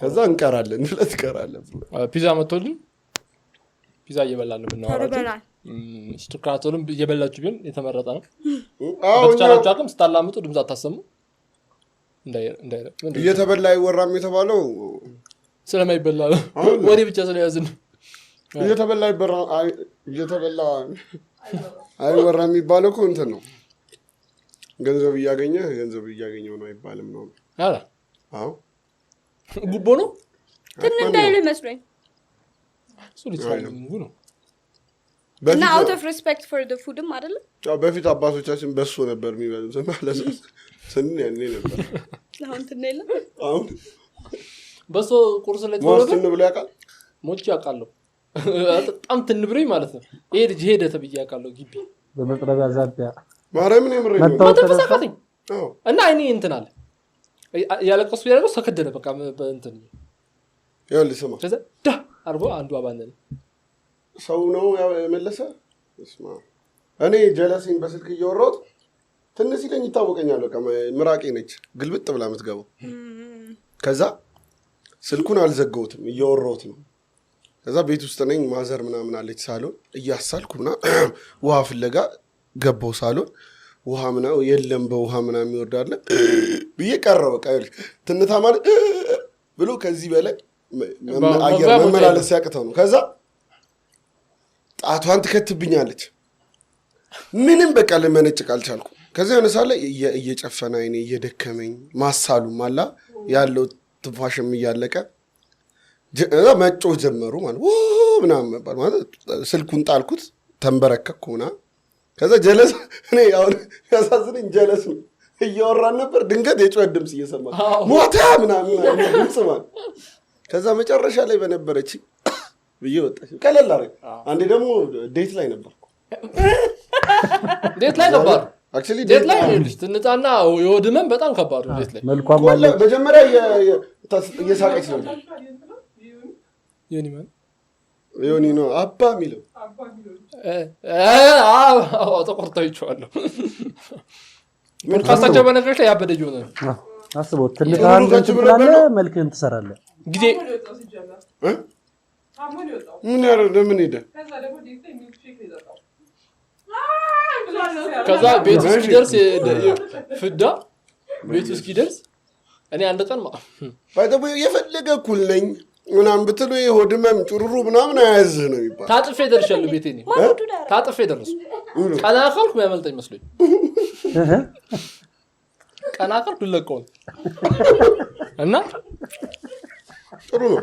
ከዛ እንቀራለን ብለህ ትቀራለህ ፒዛ መጥቶልኝ ፒዛ እየበላን ነው የምናወራው ስትራቶንም እየበላችሁ ቢሆን የተመረጠ ነው በተቻላችሁ አቅም ስታላምጡ ድምፅ አታሰሙ እየተበላ አይወራም የተባለው ስለማይበላ ነው ወሬ ብቻ ስለያዝን እየተበላ አይወራም የሚባለው እኮ እንትን ነው ገንዘብ እያገኘው ነው አይባልም ነው አላ አዎ ጉቦ ነው ትን እንዳይልህ መስሎኝ ነው እና out of respect for the foodም አይደለም በፊት አባቶቻችን በሶ ነበር የሚበሉት ማለት ነው ያኔ ነበር አሁን ትነይለ አሁን በሶ ቁርስ ላይ ሞስትን ብሎ ያውቃል ሞች ያውቃለሁ በጣም ትንብረኝ ማለት ነው ይሄ ልጅ ሄደ ተብዬ ያውቃለሁ ግቢ በመጥረቢያ ዛቢያ ማርያምን የምረኝ ተፈሳካኝ እና እኔ እንትን አለ ያለቀሱ ያለው ሰከደለ በቃ በእንትን ይኸውልህ ስማ ከዛ ዳ አርጎ አንዱ አባነነ ሰው ነው የመለሰ እስማ እኔ ጀለሲን በስልክ እያወራሁት ትንሽ ይለኝ ይታወቀኛል በቃ ምራቄ ነች ግልብጥ ብላ የምትገባው ከዛ ስልኩን አልዘጋሁትም እያወራሁት ነው ከዛ ቤት ውስጥ ነኝ ማዘር ምናምን አለች ሳሎን እያሳልኩና ውሃ ፍለጋ ገባው ሳሎን ውሃ ምናው የለም በውሃ ምናምን ይወርዳል ብዬ ቀረው በቃ ትንታ ማለት ብሎ ከዚህ በላይ አየር መመላለስ ያቅተው ነው ከዛ ጣቷን ትከትብኛለች ምንም በቃ ለመነጭቅ አልቻልኩም ከዛ ያነሳለ እየጨፈና አይኔ እየደከመኝ ማሳሉም አላ ያለው ትንፋሽም እያለቀ መጮህ ጀመሩ ማለት ምናምን ነበር ማለት ስልኩን ጣልኩት ተንበረከኩና ከዛ ጀለስ እኔ አሁን ያሳዝነኝ ጀለስ ነው እያወራን ነበር ድንገት የጮህ ድምጽ እየሰማ ሞታ ምናምን ድምጽ ማለት ከዛ መጨረሻ ላይ በነበረች ብዬ ወጣች ቀለል አረግ አንዴ ደግሞ ዴት ላይ ነበርኩ ዴት ላይ ነበር actually ዴት ላይ ልጅ ትንጣና የወድመን በጣም ከባድ ነው ዴት ላይ መልኳም አለ መጀመሪያ እየሳቀች ነበር ዮኒ ነው አባ ሚለው ተቆርጠው ይቻላል ፖድካስታቸው በነገሮች ላይ ያበደጅ ሆነ አስበው ትንታን ትብላለህ መልክህን ትሰራለህ ጊዜ ምን ያረ ለምን ሄደ ከዛ ቤት እስኪደርስ ፍዳ ቤት እስኪደርስ እኔ አንድ ቀን ባይደው የፈለገ እኩል ነኝ ምናምን ብትሉ የሆድመም ጭሩሩ ምናምን አያዝህ ነው ይባል ታጥፌ ደርሻለሁ ቤቴ ነኝ ታጥፌ ደረሱ ቀናፈልኩ ያመልጠኝ መስሎኝ ቀናፈልኩ ለቀው እና ጥሩ ነው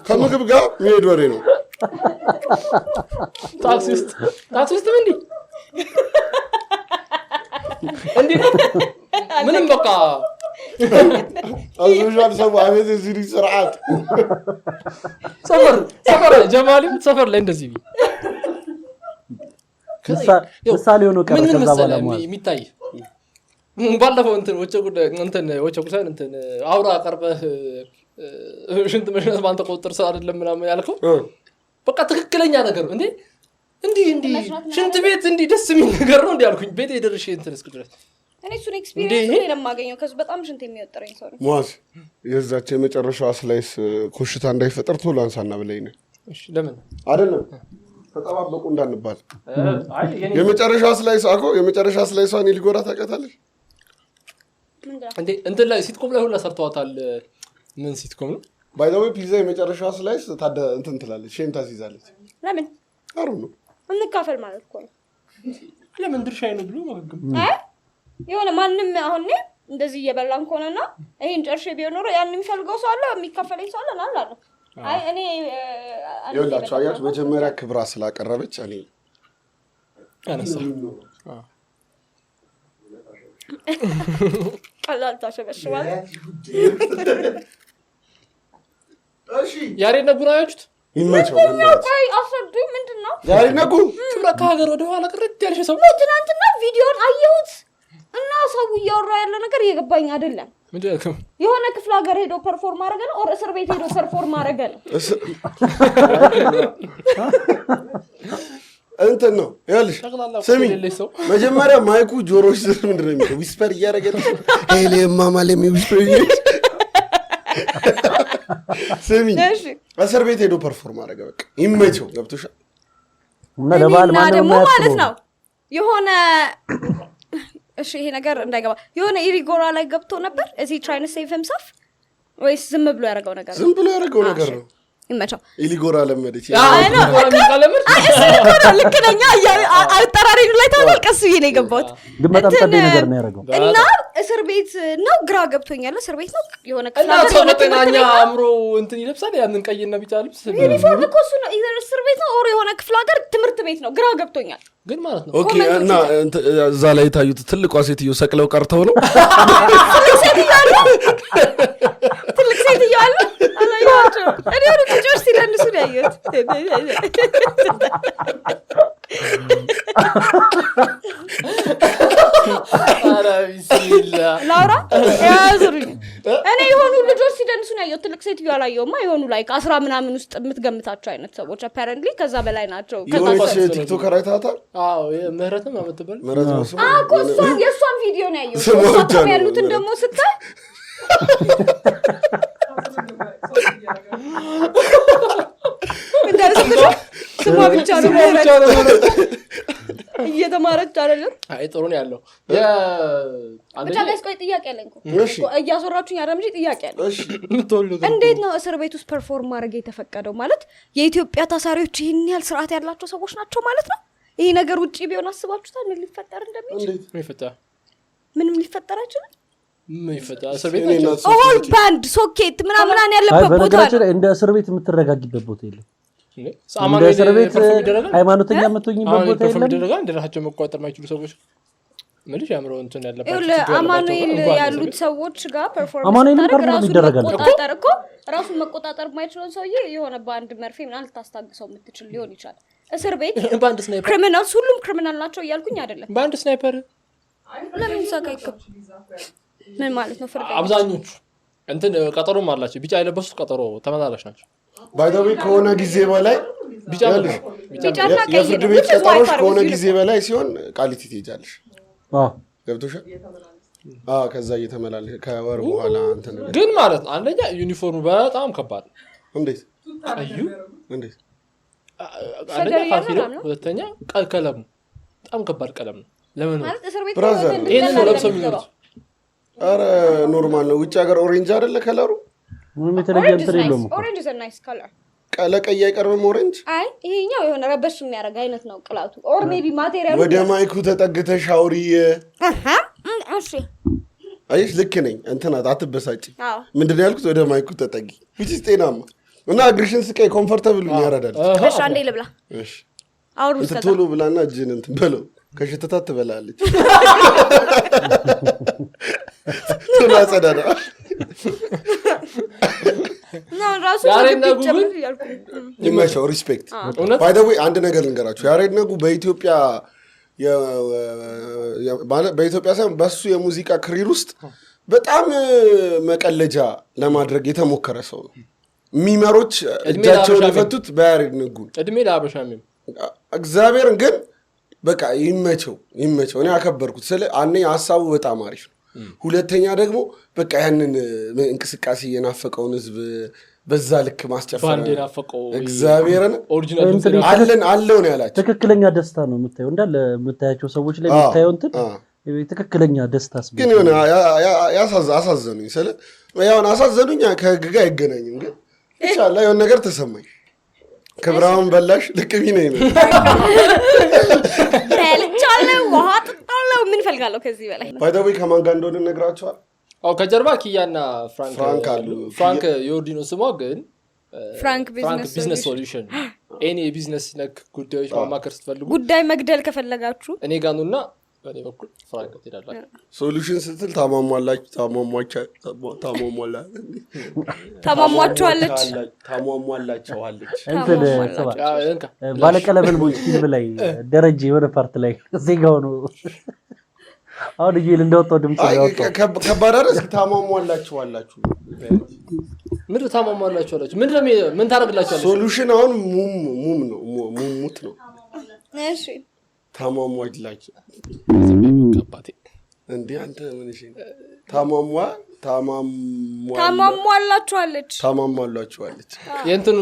ከምግብ ጋር የሚሄድ ወሬ ነው ታክሲስት እንዴ ምንም በቃ አዝውሻል ሰው አቤት እዚህ ስርዓት ሰፈር ጀማሊ ሰፈር ላይ እንደዚህ ምሳሌ ሆኖ ቀረ ከዛ በኋላ የሚታይ ባለፈው ወቸ ጉዳይ አውራ ቀርበህ ሽንት መሽናት ባንተ ቁጥጥር ስር አይደለም ምናምን ያልከው በቃ ትክክለኛ ነገር ነው እንዴ ሽንት ቤት እንዴ ደስ የሚል ነገር ነው እንዴ አልኩኝ ቤት የደረሽ እስክ ድረስ እኔ እሱን ኤክስፒሪየንስ ነው ለማገኘው ከዚህ በጣም ሽንት የሚወጣረኝ ሰው ነው ሟዝ የዛች የመጨረሻው ስላይስ ኮሽታ እንዳይፈጠር ቶሎ አንሳና በላይ ነው እሺ ለምን አይደለም ተጣባበቁ እንዳንባል የመጨረሻው ስላይስ አኮ የመጨረሻው ስላይሷን ሊጎራ ታቀታለሽ እንዴ ላይ ሲትኮም ላይ ሁላ ሰርተዋታል ምን ሲትኮም ነው ባይ ዘ ዌይ ፒዛ የመጨረሻው ስላይስ ታደ እንትን ትላለች ሼም ታስይዛለች ለምን አሩ ነው እንካፈል ማለት እኮ ነው ለምን ድርሻዬ ነው ብሎ ማገም የሆነ ማንንም አሁን እንደዚህ እየበላን ከሆነና ይሄን ጨርሼ ቢሆን ኖሮ ያን የሚፈልገው ሰው አለ የሚካፈለኝ ሰው አለ አላለሁ አይ እኔ ይኸውላችሁ አያችሁ መጀመሪያ ክብራ ስላቀረበች እኔ አነሳ ቀላል ታሸበሽዋል እሺ ያሬ ነጉራዮቹት ይመቸው ቆይ አሰዱኝ ምንድነው ያሬ ነጉ ክብራ ከሀገር ወደ ኋላ ቅርት ያልሽ ሰው ትናንትና ቪዲዮን አየሁት እና ሰው እያወራ ያለ ነገር እየገባኝ አይደለም ምንድነው የሆነ ክፍለ ሀገር ሄዶ ፐርፎርም አደረገ ነው ኦር እስር ቤት ሄዶ ፐርፎርም አደረገ ነው እንትን ነው ይኸውልሽ ስሚ መጀመሪያ ማይኩ ጆሮሽ ስር ምንድነው የሚለው ዊስፐር እያደረገልሽ ሄሌማ ማለም ዊስፐር ስሚ እስር ቤት ሄዶ ፐርፎርም አደረገ በቃ ይመቸው ገብቶሻል እና ለባል ማለት ነው የሆነ እሺ ይሄ ነገር እንዳይገባ የሆነ ኢሪጎራ ላይ ገብቶ ነበር እዚህ trying to save himself ወይስ ዝም ብሎ ያደረገው ነገር ዝም ብሎ ያደረገው ነገር ነው ይመቸው ኢሊጎራ ለመደች ኢሊጎራ ለመድ ልክ ነኝ አጠራሬን ላይ ታልቀስ ብዬ ነው የገባሁት ግን በጣም ጸዴ ነገር ነው ያደረገው እና እስር ቤት ነው ግራ ገብቶኛል እስር ቤት ነው የሆነ እና ሰው በጤናኛ አእምሮ እንትን ይለብሳል ያንን ቀይና ቢጫ ልብስ ዩኒፎርም እኮ እሱ ነው እስር ቤት ነው ኦር የሆነ ክፍለ ሀገር ትምህርት ቤት ነው ግራ ገብቶኛል ግን ማለት ነው ኦኬ እና እዛ ላይ የታዩት ትልቋ ሴትዮ ሰቅለው ቀርተው ነው ትልቅ ሴትዮ አለ አላየኋቸውም እኔ ወደ ጭጮች ሲለንሱ ነው ያየሁት ኧረ ቢስሚላህ ላውራ ያዙሩኝ እኔ የሆኑ ልጆች ሲደንሱ ነው ያየሁት ትልቅ ሴትዮ አላየሁማ የሆኑ ላይ 10 ምናምን ውስጥ የምትገምታቸው አይነት ሰዎች አፓረንትሊ ከዛ በላይ ናቸው የሆነች ቲክቶከር አይታታል አዎ ምህረትም አመትበል ምህረት ነው ስሙ እሷን የእሷን ቪዲዮ ነው ያየሁት እሷ ያሉትን ደግሞ ስታይ እንዳልሰጥሽ ስሟ ብቻ ነው እየተማረች አይደለም አይ ጥሩ ነው ያለው ብቻ ላይ ቆይ ጥያቄ አለኝ እኮ እያሰራችሁኝ አይደል እንጂ ጥያቄ አለ እሺ እንዴት ነው እስር ቤት ውስጥ ፐርፎርም ማድረግ የተፈቀደው ማለት የኢትዮጵያ ታሳሪዎች ይሄን ያህል ስርዓት ያላቸው ሰዎች ናቸው ማለት ነው ይሄ ነገር ውጪ ቢሆን አስባችሁታል ምን ሊፈጠር እንደሚችል ምንም ሊፈጠር አይችልም ምን ይፈጠር እስር ቤት ነው ኦል ባንድ ሶኬት ምናምን ያለበት ቦታ ነው እንደ እስር ቤት የምትረጋጊበት ቦታ የለም እንደ እስር ቤት ሃይማኖተኛ የምትሆኝበት ቦታ የለም ደረጋ እንደራቸው መቋጠር ማይችሉ ሰዎች ምንሽ ያምረው እንትን ያለባቸው አማኑኤል ያሉት ሰዎች ጋር ፐርፎርማንስ አማኑኤል ፐርፎርማንስ ይደረጋል መቆጣጠር እኮ ራሱን መቆጣጠር የማይችለው ሰውዬ የሆነ ባንድ መርፌ ምናምን ልታስታግሰው የምትችል ሊሆን ይችላል እስር ቤት ባንድ ስናይፐር ክሪሚናልስ ሁሉም ክሪሚናል ናቸው እያልኩኝ አይደለም ባንድ ስናይፐር ለምን ሳካይከ ምን ማለት ነው ፍርድ አብዛኞቹ እንትን ቀጠሮም አላቸው ቢጫ የለበሱት ቀጠሮ ተመላላሽ ናቸው ባይደዊ ከሆነ ጊዜ በላይ ቢጫ የፍርድ ቤት ቀጠሮች ከሆነ ጊዜ በላይ ሲሆን ቃሊቲ ትሄጃለሽ ገብቶሻል ከዛ እየተመላለሽ ከወር በኋላ እንትን ግን ማለት ነው አንደኛ ዩኒፎርሙ በጣም ከባድ እንዴት አዩ እንዴት አንደኛ ካፊ ነው ሁለተኛ ቀለሙ በጣም ከባድ ቀለም ነው ለምን ነው ማለት እስር ቤት ይሄንን ነው ለብሰው የሚኖሩት ኧረ ኖርማል ነው ውጭ ሀገር ኦሬንጅ አይደለ ከለሩ ምንም የተለየ እንትን የለውም ኦሬንጅ is a nice color ቀለቀይ አይቀርም ኦሬንጅ አይ ይሄኛው የሆነ ረበሽ የሚያደርግ አይነት ነው ቅላቱ ኦር ሜቢ ማቴሪያሉ ወደ ማይኩ ተጠግተሽ አውሪ እሺ አይሽ ልክ ነኝ እንትና አትበሳጭ ምንድነው ያልኩት ወደ ማይኩ ተጠጊ which ጤናማ እና እግርሽን ስቀይ ኮምፎርታብል ያረዳል እሺ አንዴ ልብላ እሺ አውሩ ቶሎ ብላና እጅን እንትን በለው ከሽተታ ትበላለች ቶሎ አጸዳዳ ራሱ ይመቸው ሪስፔክት ባይ ዘ ዌይ አንድ ነገር ልንገራችሁ ያሬድ ነጉ በኢትዮጵያ ሳይሆን በሱ የሙዚቃ ክሪር ውስጥ በጣም መቀለጃ ለማድረግ የተሞከረ ሰው ነው ሚመሮች እጃቸውን የፈቱት በያሬድ ነጉ እድሜ ለአበሻሚም እግዚአብሔርን ግን በቃ ይመቸው እኔ አከበርኩት ስለ አንዴ ሐሳቡ በጣም አሪፍ ነው ሁለተኛ ደግሞ በቃ ያንን እንቅስቃሴ የናፈቀውን ህዝብ በዛ ልክ ማስጨፈር ባንዴ ናፈቀው እግዚአብሔርን ኦሪጂናል አለው ነው ያላችሁ ትክክለኛ ደስታ ነው የምታየው እንዳለ የምታያቸው ሰዎች ላይ የምታየው እንትን ትክክለኛ ደስታ ግን የሆነ አሳዘኑኝ ስለ ያውን አሳዘኑኝ ከህግ አይገናኝም ግን ኢንሻአላህ የሆነ ነገር ተሰማኝ ክብራውን በላሽ ልቅቢ ነኝ በልቻለሁ ውሃ ጠጣለሁ ምን ፈልጋለሁ ከዚህ በላይ ባይደዊ ከማን ጋር እንደሆነ ነግራችኋል ከጀርባ ኪያና ፍራንክ አሉ ፍራንክ የኦርዲኖ ስሟ ግን ፍራንክ ቢዝነስ ሶሉሽን ኤኒ ቢዝነስ ነክ ጉዳዮች ማማከር ስትፈልጉ ጉዳይ መግደል ከፈለጋችሁ እኔ ጋር ነውና በኔ በኩል ፍራንክ ትሄዳላችሁ ሶሉሽን ስትል ታሟሟላችኋለች ባለቀለምን ቦይ ፊልም ላይ ደረጀ የሆነ ፓርት ላይ ዜጋው ነው አሁን ይል እንደወጣው ድምጽ ነው ከባድ አይደል ታሟሟላችኋላችሁ ምንድነው ታሟሟላችኋላችሁ ምን ታረግላችኋላችሁ ሶሉሽን አሁን ሙም ነው ሙሙት ነው እሺ ታሟሟላችሁ ከባቴ እንዴ አንተ ምን እሺ ታሟሟላችኋለች የእንትኑ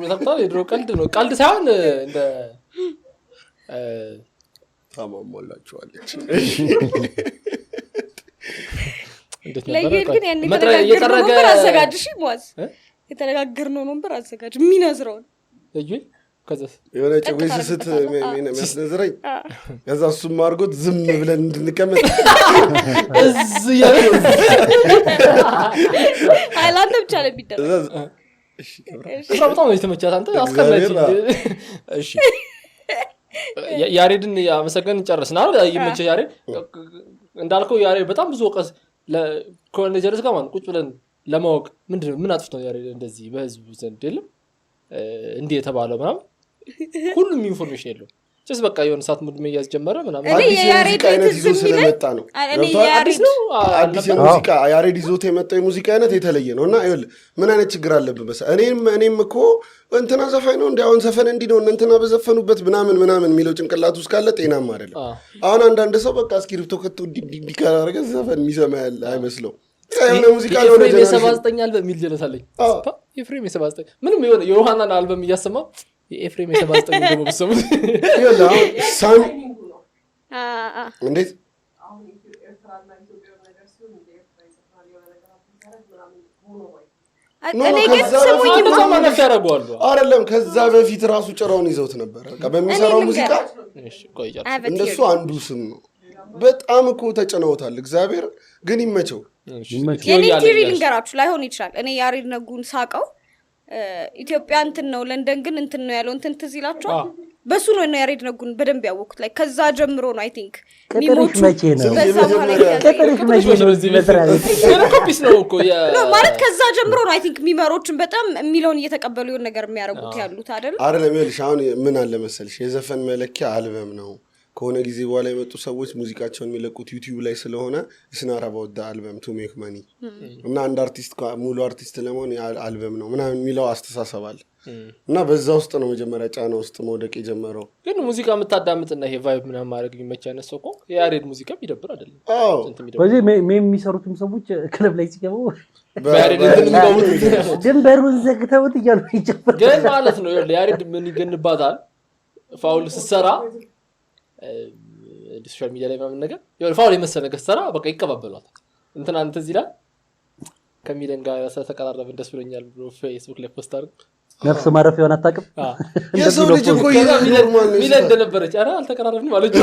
ተጣጣው የድሮ ቀልድ ነው ቀልድ ሳይሆን እንደ ታሟሟላችኋለች ለይል ግን ያኔ የተነጋገርነው ነበር አዘጋጅሽ ሞዝ የተነጋገርነው ነበር አዘጋጅ ሚነዝረው እይ ከዛስ የሆነ ጭዌ ስስት የሚያስነዝረኝ ከዛ እሱም አድርጎት ዝም ብለን እንድንቀመጥ እዚህ ያለ ሃይላንድ ብቻ ነው የሚደረግ እሺ በጣም ነው የተመቻት አንተ አስቀመጪ እሺ ያሬድን ያመሰገን ጨርስና ይመቸ ያሬድ እንዳልከው ያሬድ በጣም ብዙ ወቀስ ለኮኔጀርስ ጋር ማን ቁጭ ብለን ለማወቅ ምንድነው ምን አጥፍተው ያሬድ እንደዚህ በህዝብ ዘንድ የለም እንዴ የተባለው ምናምን ሁሉም ኢንፎርሜሽን የለው ጀስት በቃ የሆነ ሰዓት ሙድ መያዝ ጀመረ ምናምን አዲስ የሙዚቃ አይነት ይዞ ስለመጣ ነው አዲስ የሙዚቃ ያሬድ ይዞት የመጣው የሙዚቃ አይነት የተለየ ነው እና ይኸውልህ ምን አይነት ችግር አለብህ መሰለህ እኔም እኮ እንትና ዘፋኝ ነው እንዴ አሁን ዘፈን እንዲህ ነው እንትና በዘፈኑበት ምናምን የሚለው ጭንቅላት ውስጥ ካለ ጤናማ አይደለም አሁን አንዳንድ ሰው በቃ እስክሪፕቶ ከቶ ዲካራረገ ዘፈን የሚሰማ ያለ አይመስለው የሆነ ሙዚቃ ነው ነው 79 አልበም የሚል ጀለሳለኝ ኤፍሬም 79 ምንም የሆነ የዮሐናን አልበም እያሰማ የኤፍሬም 79 ደግሞ በሰሙት ይኸውልህ አሁን ሳሚ እንዴት አሁን ኤርትራና ኢትዮጵያ ነገር ሲሆን እንደ ኤርትራ ይሰራል የሆነ ነገር አጥንታረግ ምናምን ሆኖ ወይ እኔ ግን ስሙኝ ማነፍ ያደርጋሉ አይደለም ከዛ በፊት ራሱ ጭራውን ይዘውት ነበር በቃ በሚሰራው ሙዚቃ እሺ ቆይጃ እንደሱ አንዱ ስም ነው በጣም እኮ ተጨናውታል እግዚአብሔር ግን ይመቸው የኔ ቲሪ ልንገራችሁ ላይሆን ይችላል እኔ ያሬድ ነጉን ሳቀው ኢትዮጵያ እንትን ነው ለንደን ግን እንትን ነው ያለው እንትን ትዝ ይላችኋል በሱ ነው ያሬድ ነጉን በደንብ ያወቁት ላይ ከዛ ጀምሮ ነው አይ ቲንክ ቅጥርሽ መቼ ነው ቅጥርሽ መቼ ነው እዚህ ኮፒስ ነው እኮ ማለት ከዛ ጀምሮ ነው አይ ቲንክ ሚመሮችን በጣም የሚለውን እየተቀበሉ የሆነ ነገር የሚያረጉት ያሉት አይደለም ይልሽ አሁን ምን አለ መሰልሽ የዘፈን መለኪያ አልበም ነው ከሆነ ጊዜ በኋላ የመጡ ሰዎች ሙዚቃቸውን የሚለቁት ዩቲዩብ ላይ ስለሆነ ስናራ ባውዳ አልበም ቱ ሜክ ማኒ እና አንድ አርቲስት ሙሉ አርቲስት ለመሆን አልበም ነው ምናምን የሚለው አስተሳሰባል እና በዛ ውስጥ ነው መጀመሪያ ጫና ውስጥ መውደቅ የጀመረው ግን ሙዚቃ የምታዳምጥና ይሄ ቫይብ ምናምን ማድረግ የሚመቻነስ እኮ የያሬድ ሙዚቃ ይደብር አይደለም አዎ በዚህ የሚሰሩትም ሰዎች ክለብ ላይ ሲገቡ በያሬድ እንደምንገቡት ድንበሩን ዘግተውት እያሉ ይጀምራል ግን ማለት ነው ያሬድ ምን ይገንባታል ፋውል ሲሰራ ሶሻል ሚዲያ ላይ ምናምን ነገር ይኸው ፋውል የመሰለ ነገር ሰራ በቃ ይቀባበሏታል እንትና አንተ እዚህ ላይ ከሚለን ጋር ተቀራረበ ደስ ብሎኛል ብሎ ፌስቡክ ላይ ፖስት አድርጎ ነፍስ ማረፊያውን አታውቅም የሰው ልጅ እኮ ሚለን እንደነበረች ኧረ አልተቀራረብንም አለች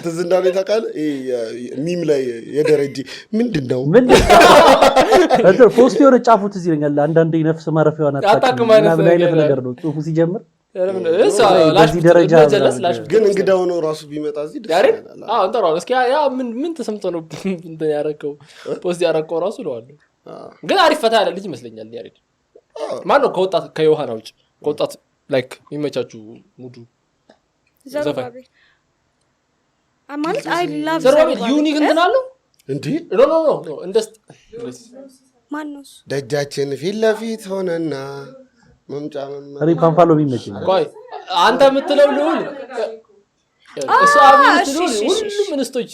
ትዝ እንዳለ ታውቃለህ ሚም ላይ የደረጀ ምንድነው ፖስት የሆነ ጫፉት እዚህ ይለኛል አንዳንዴ ነፍስ ማረፊያውን አታውቅም ምን አይነት ነገር ነው ጽሁፉ ሲጀምር ለዚህ ደረጃ ግን እንግዳው ነው ራሱ ቢመጣ እዚህ ደስ ይላል አዎ እንጠራው እስኪ ያ ምን ተሰምቶ ነው እንትን ያረከው ፖስት ያረከው ራሱ ለዋል ግን አሪፍ ፈታ ያለ ልጅ ይመስለኛል ያሬድ ማን ነው ከወጣት ከዮሐና ውጭ ከወጣት ላይክ የሚመቻቹ ሙዱ ዘፋኝ ማለት አይ ላቭ ዘርባቤል ዩኒክ እንትን አለው እንዴ ኖ እንደስ ማን ነው ደጃችን ፊት ለፊት ሆነና መምጫ አሪ ፓንፋሎ የሚመችኝ ቆይ አንተ የምትለው ልሁን እሱ አብይ ልሁን ሁሉም እንስቶች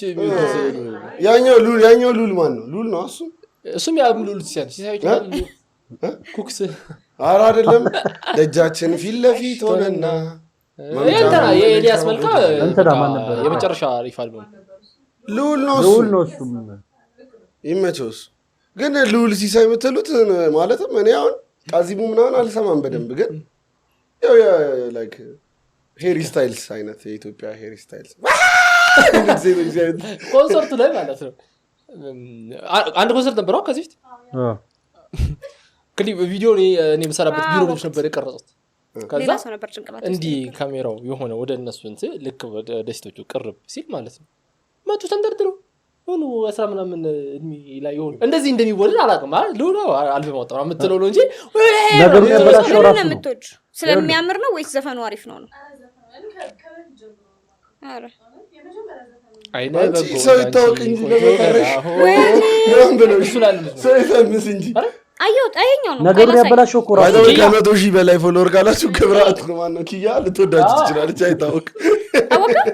ያኛው ሉል ማን ነው ሉል ነው እሱም ያም ሉል ሲያይ ኩክስ ኧረ አይደለም ደጃችን ፊት ለፊት ሆነና እንትና የኤልያስ መልካ እንትና ማን ነበር የመጨረሻ አሪፍ አልበም ሉል ነው እሱም ይመቸውስ ግን ሉል ሲሳይ የምትሉት ማለትም እኔ አሁን ቃዚሙ ምናምን አልሰማም በደንብ ግን ያው ላይክ ሄሪ ስታይልስ አይነት የኢትዮጵያ ሄሪ ስታይልስ ኮንሰርቱ ላይ ማለት ነው አንድ ኮንሰርት ነበረው ከዚህ ፊት ክሊፕ ቪዲዮ እኔ የምሰራበት ቢሮ ልጅ ነበር የቀረጹት ከዛ እንዲህ ካሜራው የሆነ ወደ እነሱ እንትን ልክ ወደ ደስቶቹ ቅርብ ሲል ማለት ነው መጡ ተንደርድረው ሆኖ 10 ምናምን እድሜ ላይ ይሆን እንደዚህ እንደሚወደድ አላውቅም አይደል ሉሎ አልበም ወጣው የምትለው ነው እንጂ ነገሩ ተበላሽው ራሱ ነው ስለሚያምር ነው ወይስ ዘፈኑ አሪፍ ነው አረ አይነ በጎ ሰው ይታወቅ እንጂ ለመቀረሽ ወይ ብለው ይችላል ሰው ይፈምስ እንጂ አየው ጣየኛው ነው ነገሩ ያበላሽው እኮ ራሱ ከመቶ ሺህ በላይ ፎሎወር ካላችሁ ክብራት ነው ማነው ኪያ ልትወዳጅ ትችላለች አይታወቅ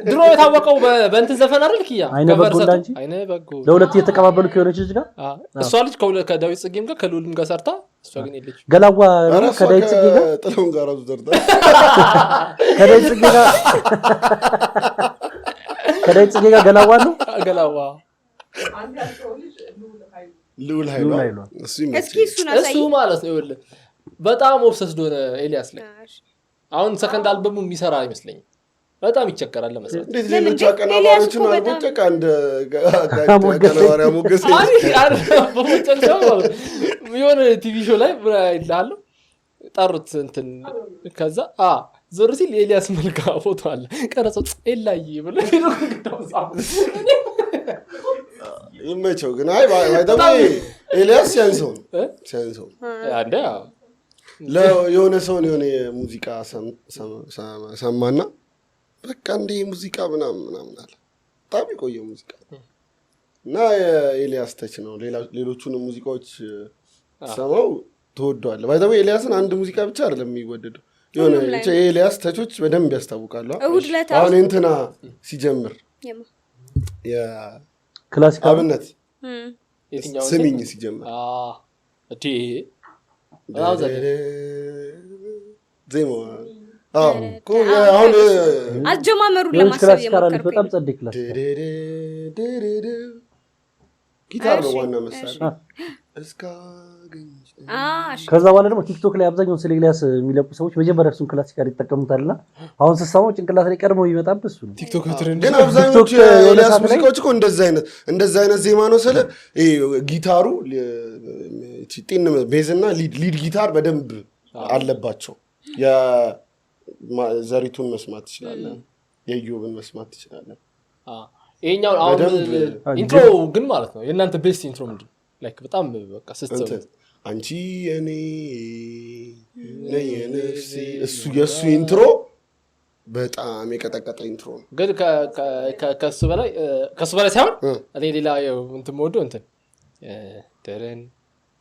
ድሮ የታወቀው በእንትን ዘፈን አይደል ኪያ አይነ በጎ እንዳንቺ አይነ በጎ ለሁለት የተቀባበሉ ከሆነች ልጅ ጋር እሷ ልጅ ከዳዊት ጽጌም ጋር ከሉልም ጋር ሰርታ እሷ ግን የለች ገላዋ ከዳዊት ጽጌ ጋር ጥላውን ጋር አዙ ዘርታ ከዳዊት ጽጌ ጋር ገላዋ ነው ገላዋ አንተ ያለው ልጅ ሉል ሃይሎ እሱ እስኪ እሱ ማለት ነው ይወለ በጣም ኦብሰስድ ሆነ ኤልያስ ላይ። አሁን ሰከንድ አልበሙ የሚሰራ አይመስለኝም። በጣም ይቸገራል ለመስራት። እንዴት ሌሎች አቀናባሪዎችን አልቦጨቃ እንደ ቀናባሪያ ሞገስ የሆነ ቲቪ ሾው ላይ ይልሃለሁ ጠሩት እንትን ከዛ ዞር ሲል የኤልያስ መልካ ፎቶ አለ ቀረጸው ኤላይ ብሎ ይመቸው ግን አይ ባይ ኤልያስ ሲያንሰው አንዴ የሆነ ሰውን የሆነ ሙዚቃ ሰማና በቃ እንደ ሙዚቃ ምናምን አለ በጣም የቆየ ሙዚቃ እና ኤልያስ ተች ነው ሌሎቹንም ሙዚቃዎች ሰማው ተወደዋለህ ባይ ኤልያስን አንድ ሙዚቃ ብቻ አይደለም የሚወደደው የሆነ ኤልያስ ተቾች በደንብ ያስታውቃሉ አሁን እንትና ሲጀምር ክላሲክ አብነት ስሚኝ ሲጀምር እቴ ዜማ አሁን አጀማመሩን ለማሰብ የሞከርኩ በጣም ጸድቅ ክላስ ጊታር ነው ዋና መሳሪያ ከዛ በኋላ ደግሞ ቲክቶክ ላይ አብዛኛውን ስለ ኤልያስ የሚለቁ ሰዎች መጀመሪያ እሱን ክላሲካል ይጠቀሙታልና አሁን ስሳው ጭንቅላት ላይ ቀድሞ ይመጣብህ እሱ ነው። ቲክቶክ ትሬንድ ግን አብዛኞቹ ኤልያስ ሙዚቃዎች እኮ እንደዛ አይነት ዜማ ነው ስለ ጊታሩ ጢን ቤዝና ሊድ ጊታር በደንብ አለባቸው። የዘሪቱን መስማት ትችላለህ፣ የኢዮብን መስማት ትችላለህ። ይሄኛው አሁን ኢንትሮ ግን ማለት ነው የእናንተ ቤስት ኢንትሮ ምንድን ነው? ላይክ በጣም በቃ ሲስተም አንቺ እኔ ነየነፍሴ እሱ የሱ ኢንትሮ በጣም የቀጠቀጠ ኢንትሮ ነው። ግን ከሱ በላይ ሳይሆን እኔ ሌላ እንትን ወዶ እንትን ደረን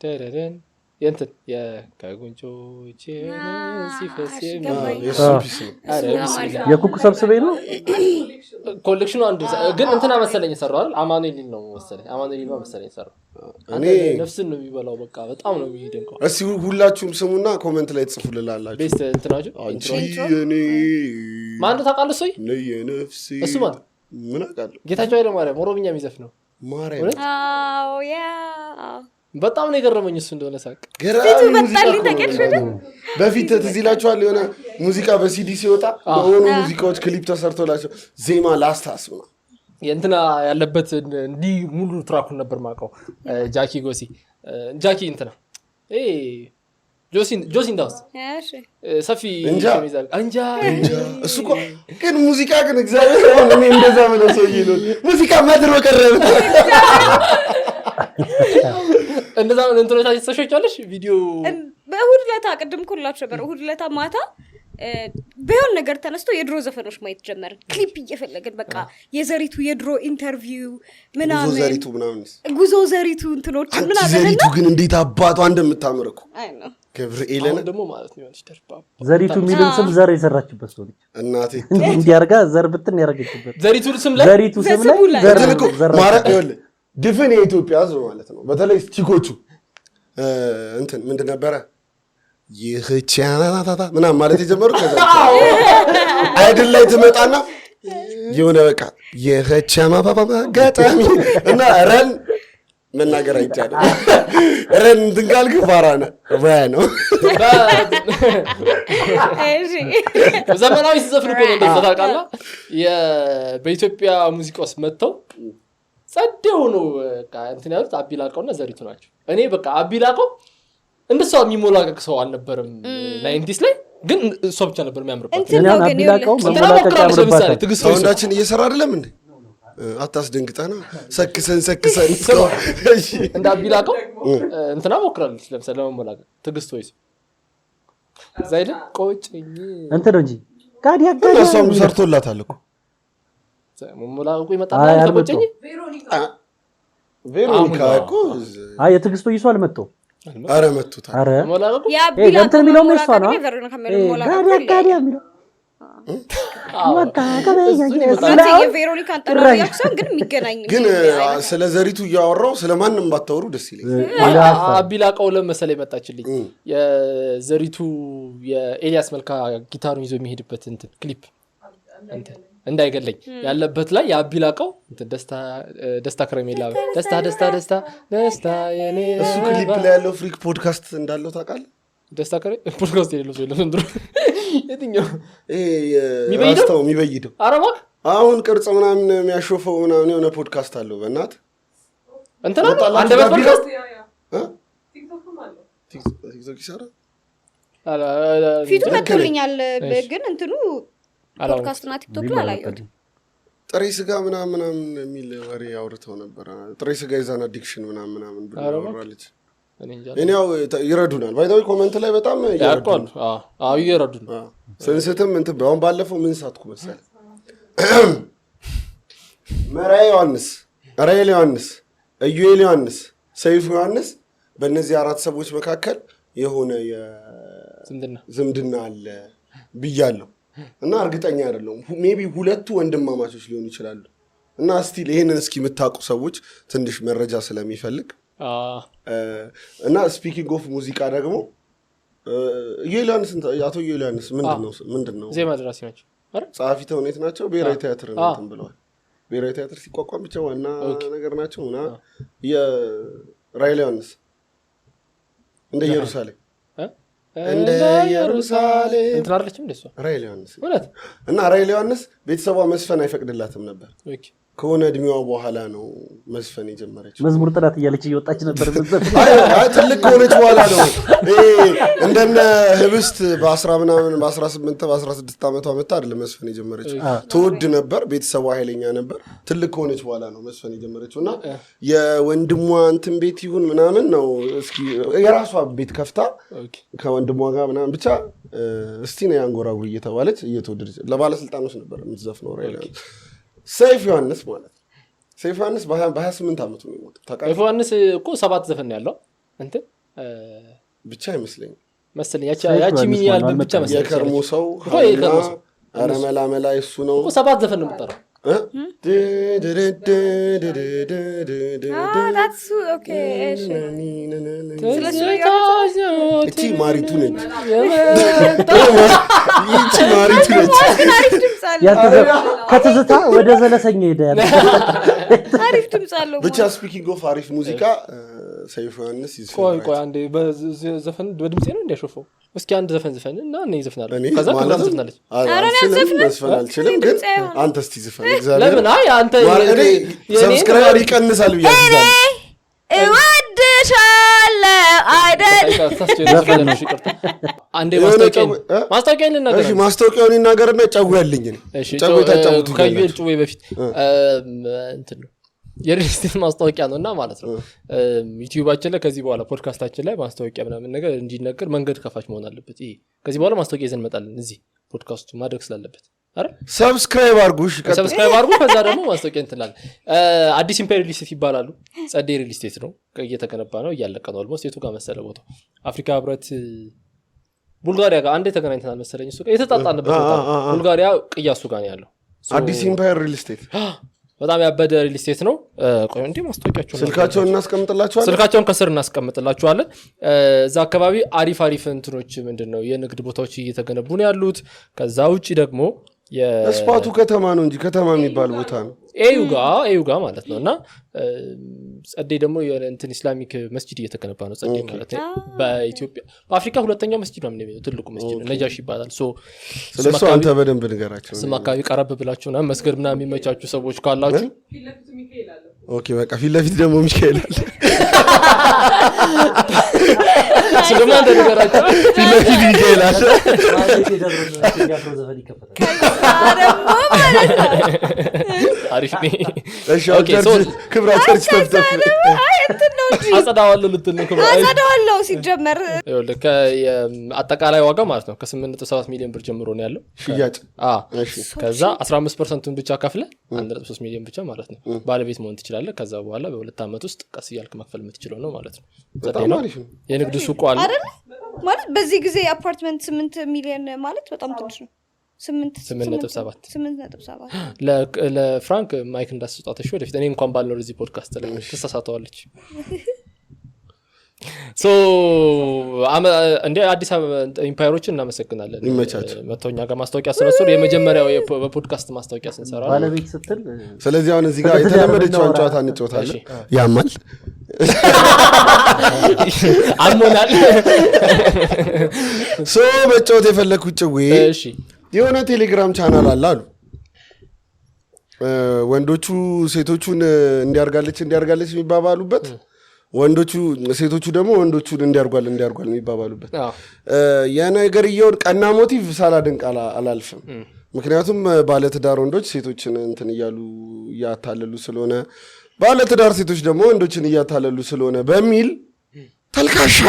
ደረን የእንትን ከጉንጮቼ ሲፈስ የኩኩ ሰብስቤ ነው ኮሌክሽኑ አንዱ ግን እንትና መሰለኝ የሰራው አይደል? አማኑኤል ነው መሰለኝ መሰለኝ የሰራው። እኔ ነፍስን ነው የሚበላው በቃ በጣም ነው የሚደንቀው። እስቲ ሁላችሁም ስሙና ኮሜንት ላይ ጽፉልላላችሁ። ቤስት እንትናችሁ አንቺ እኔ ማን ነው ታውቃለህ? ሰው ነየነፍሴ እሱ ማን ምን አውቃለሁ? ጌታቸው ኃይለ ማርያም ኦሮምኛ የሚዘፍ ነው። ማርያም በጣም ነው የገረመኝ እሱ እንደሆነ ሳቅ በፊት ትዝ ይላችኋል የሆነ ሙዚቃ በሲዲ ሲወጣ በሆኑ ሙዚቃዎች ክሊፕ ተሰርቶላቸው ዜማ ላስታስ ነው የእንትና ያለበት እንዲህ ሙሉ ትራኩን ነበር ማውቀው። ጃኪ እንትና ጆሲን ዳውስ ሰፊ እንጃ እሱ እኮ ግን ሙዚቃ ግን እግዚአብሔር እኔ እንደዛ ምለው ሰውዬ ነው ሙዚቃ መድሮ ቀረበ እንደዛ እንትኖታ ተሰሽቻለሽ ቪዲዮ በእሁድ ዕለት ቅድም ኩላችሁ ነበር። እሁድ ዕለት ማታ በሆነ ነገር ተነስቶ የድሮ ዘፈኖች ማየት ጀመርን። ክሊፕ እየፈለግን በቃ የዘሪቱ የድሮ ኢንተርቪው ምናምን ጉዞ ዘሪቱ እንትኖች ምናምን ዘሪቱ ግን እንዴት አባቷ እንደምታምርኩ አይ ነው ገብርኤልን ደግሞ ማለት ነው ደርባ ዘሪቱ የሚልን ስም ዘር የሰራችበት ሰው ልጅ እናቴ እንዲያርጋ ዘር ብትን ያረጋችበት ዘሪቱ ስም ላይ ዘር ማረቅ ይወል ድፍን የኢትዮጵያ ሕዝብ ማለት ነው። በተለይ ስቲኮቹ እንትን ምንድን ነበረ ይህቻናታታ ምናምን ማለት የጀመሩት ከዛ አይድል ላይ ትመጣና የሆነ በቃ ይህቻማባባ ገጣሚ እና ረን መናገር አይቻልም። ረን ድንጋልክ ባራነ ነው ዘመናዊ ሲዘፍን እኮ ነው እንደዛ ታውቃለህ። በኢትዮጵያ ሙዚቃ ውስጥ መጥተው ጸደው ነው በቃ እንትን ያሉት አቢላቀውና ዘሪቱ ናቸው። እኔ በቃ አቢላቀው እንደሷ የሚሞላቀቅ ሰው አልነበረም 90s ላይ ግን እሷ ብቻ ነበር የሚያምርባት። እኔ አቢላቀው መሞላቀቅ ያምርባታል። ትግስት ሰውንዳችን እየሰራ አይደለም እንዴ? አታስደንግጠና ሰክሰን እሺ እንደ አቢላቀው እንትና ሞክራለች ለምሳሌ ለመሞላቀቅ ትግስት ወይስ ዛይደ ቆጭኝ እንትን እንጂ ጋዲያ እሷም ሰርቶላታል እኮ መሞላቀቁ ይመጣል ተቆጨኝ ቬሮኒካ እኮ የትግስት ወይስ አልመጣው አረ መጥቷል። አረ መሞላቀቁ እንትን የሚለው ነው እሷ ነው ጋዲያ የሚለው የቬሮኒካን ጠራው ያክሰን ግን የሚገናኝ ግን ስለ ዘሪቱ እያወራው ስለማንም ባታወሩ ደስ ይለኛል። አቢላቀው ለመሰለ መጣችልኝ የዘሪቱ የኤልያስ መልካ ጊታሩን ይዞ የሚሄድበት እንትን ክሊፕ እንትን እንዳይገለኝ ያለበት ላይ የአቢላቀው እንትን ደስታ ከረሜላ ደስታ የኔ እሱ ክሊፕ ላይ ያለው ፍሪክ ፖድካስት እንዳለው ታውቃለህ? ደስታ ከሬ ፖድካስት የሌለው ሰው የለም ድሮ የትኛው የሚበይደው አረማ አሁን ቅርጽ ምናምን የሚያሾፈው ምናምን የሆነ ፖድካስት አለው በእናት እንትና አንድ ፖድካስት ቲክቶክ ይሰራል ፊቱ መጥቶልኛል ግን እንትኑ ፖድካስት እና ቲክቶክ ላይ አላየሁትም ጥሬ ስጋ ምናምን የሚል ወሬ አውርተው ነበር ጥሬ ስጋ ይዛን አዲክሽን ምናምን ብሎ ወራለች እኔው ይረዱናል ባይታዊ ኮሜንት ላይ በጣም ያርቋል ይረዱን ስንስትም እንትን አሁን ባለፈው ምን ሳትኩ መሰለ መራይ ዮሐንስ ራይል ዮሐንስ ኢዩኤል ዮሐንስ ሰይፉ ዮሐንስ በእነዚህ አራት ሰዎች መካከል የሆነ ዝምድና አለ ብያለሁ እና እርግጠኛ አይደለሁም ሜቢ ሁለቱ ወንድማማቾች ሊሆኑ ይችላሉ እና ስቲል ይሄንን እስኪ የምታውቁ ሰዎች ትንሽ መረጃ ስለሚፈልግ እና ስፒኪንግ ኦፍ ሙዚቃ ደግሞ ኢዩኤል አቶ ኢዩኤል ዮሐንስ ምንድነው ዜማ ደራሲ ናቸው ጸሐፊ ተውኔት ናቸው ብሔራዊ ቲያትር እንትን ብለዋል ብሔራዊ ቲያትር ሲቋቋም ብቻ ዋና ነገር ናቸው እና የራይል ዮሐንስ እንደ ኢየሩሳሌም እንደ ኢየሩሳሌም እንትን አይደለችም እንደሷ ራይል ዮሐንስ እውነት እና ራይል ዮሐንስ ቤተሰቧ መስፈን አይፈቅድላትም ነበር ከሆነ እድሜዋ በኋላ ነው መስፈን የጀመረችው መዝሙር ጥራት እያለች እየወጣች ነበር አይ ትልቅ ከሆነች በኋላ ነው እንደነ ህብስት በ18 በ16 ዓመቷ መጣ አይደል መስፈን የጀመረችው ትውድ ነበር ቤተሰቧ ኃይለኛ ነበር ትልቅ ከሆነች በኋላ ነው መስፈን የጀመረችው እና የወንድሟ እንትን ቤት ይሁን ምናምን ነው እስኪ የራሷ ቤት ከፍታ ከወንድሟ ጋር ምናምን ብቻ እስቲ ነው ያንጎራጉ እየተባለች እየተወደደች ለባለስልጣኖች ነበር የምትዘፍነው ራይል ሰይፉ ዮሐንስ ማለት ሰይፉ ዮሐንስ በ28 ዓመቱ ነው የሞተው ታውቃለህ ሰይፉ ዮሐንስ እኮ 7 ዘፈን ያለው እንትን ብቻ አይመስለኝም መሰለኝ ያቺ ሚኒ አልበም ብቻ መሰለኝ የከርሞ ሰው አረ መላመላ እሱ ነው እኮ 7 ዘፈን ነው የምጠራው that's okay እቺ ማሪቱ ነች እቺ ማሪቱ ነች ከትዝታ ወደ ዘለሰኛ ሄደ አሪፍ ድምጽ አለው ብቻ ስፒኪንግ ኦፍ አሪፍ ሙዚቃ ሰይፉ ዮሐንስ ቆይ አንዴ በዘፈን በድምጽ ነው እንዲያሾፈው እስኪ አንድ ዘፈን እና እኔ ይዘፍናለሁ ከዛ ከዛ ዘፍናለች አልችልም ግን አንተ እስቲ ዘፈን እግዚአብሔር ለምን አይ አንተ ሰብስክራይበር ይቀንሳል ብያለሁ እወድሻለሁ አይደል አንዴ ማስታወቂያን ልናገር እሺ ማስታወቂያውን ይናገርና ጨው ያለኝ እሺ ከዩኤል ጩቤ በፊት እንትን ነው የሪል ስቴት ማስታወቂያ ነውና ማለት ነው ዩቲዩባችን ላይ ከዚህ በኋላ ፖድካስታችን ላይ ማስታወቂያ ምናምን ነገር እንዲነገር መንገድ ከፋች መሆን አለበት ይሄ ከዚህ በኋላ ማስታወቂያ ይዘን እንመጣለን እዚህ ፖድካስቱ ማድረግ ስላለበት አረ ሰብስክራይብ አድርጉሽ ከዛ ደግሞ ማስታወቂያ እንትላል አዲስ ኢምፔሪያል ሪል ስቴት ይባላሉ ጸዴ ሪል ስቴት ነው እየተገነባ ነው እያለቀ ነው ኦልሞስት የቱ ጋር መሰለ ቦታው አፍሪካ ህብረት ቡልጋሪያ ጋር አንዴ ተገናኝተናል መሰለኝ እሱ የተጣጣንበት ቦታ ቡልጋሪያ ቅያሱ ጋር ነው ያለው አዲስ ኢምፔሪያል ሪል ስቴት በጣም ያበደ ሪል ስቴት ነው ቆይ እንዴ ማስታወቂያቸው ስልካቸውን እናስቀምጥላችኋለን ስልካቸውን ከስር እናስቀምጥላችኋለን እዛ አካባቢ አሪፍ እንትኖች ምንድነው የንግድ ቦታዎች እየተገነቡ ነው ያሉት ከዛ ውጪ ደግሞ ስፓቱ ከተማ ነው እንጂ ከተማ የሚባል ቦታ ነው ኤዩጋ ማለት ነውና ጸዴ ደግሞ እንትን ኢስላሚክ መስጂድ እየተገነባ ነው ጸዴ ማለት በኢትዮጵያ በአፍሪካ ሁለተኛው መስጂድ ነው የሚለው ትልቁ መስጂድ ነጃሽ ይባላል ስለሱ አንተ በደንብ ንገራቸው ስም አካባቢ ቀረብ ብላችሁና መስገድ ምናምን የሚመቻችሁ ሰዎች ካላችሁ ኦኬ በቃ ፊት ለፊት ደግሞ ሚካኤል አለ ስለማ እንደነገራችሁ ፊት ለፊት ሚካኤል አለ አሪፍ ነው እሺ ክብራ ቸርች ተፍተፍ አጸዳዋለሁ ልትል ነው አጸዳዋለሁ ሲጀመር አጠቃላይ ዋጋ ማለት ነው ከ8.7 ሚሊዮን ብር ጀምሮ ነው ያለው ሽያጭ ከዛ 15%ን ብቻ ከፍለ 1.3 ሚሊዮን ብቻ ማለት ነው ባለቤት መሆን ትችላለህ ከዛ በኋላ በሁለት ዓመት ውስጥ ቀስ እያልክ መክፈል የምትችለው ነው ማለት ነው በጣም አሪፍ ነው የንግድ ሱቁ አለ ማለት በዚህ ጊዜ አፓርትመንት 8 ሚሊዮን ማለት በጣም ትንሽ ነው 8.7 ለፍራንክ ማይክ እንዳስጣተሽ ወደፊት እኔ እንኳን ባልኖር እዚህ ፖድካስት ላይ ተሳሳተዋለች እንደ አዲስ ኢምፓየሮችን እናመሰግናለን መተውኛ ጋር ማስታወቂያ ስለሰሩ የመጀመሪያው በፖድካስት ማስታወቂያ ስንሰራ ባለቤት ስትል ስለዚህ አሁን እዚህ ጋር የተለመደችውን ጨዋታ እንጫወታለን ያማል አሞናል ሶ መጫወት የፈለኩት ጭዌ እሺ የሆነ ቴሌግራም ቻናል አሉ ወንዶቹ ሴቶቹን እንዲያርጋለች የሚባባሉበት ወንዶቹ ሴቶቹ ደግሞ ወንዶቹን እንዲያርጓል የሚባባሉበት የነገርየውን ቀና ሞቲቭ ሳላደንቅ አላልፍም ምክንያቱም ባለትዳር ወንዶች ሴቶችን እንትን እያሉ እያታለሉ ስለሆነ ባለትዳር ሴቶች ደግሞ ወንዶችን እያታለሉ ስለሆነ በሚል ተልካሻ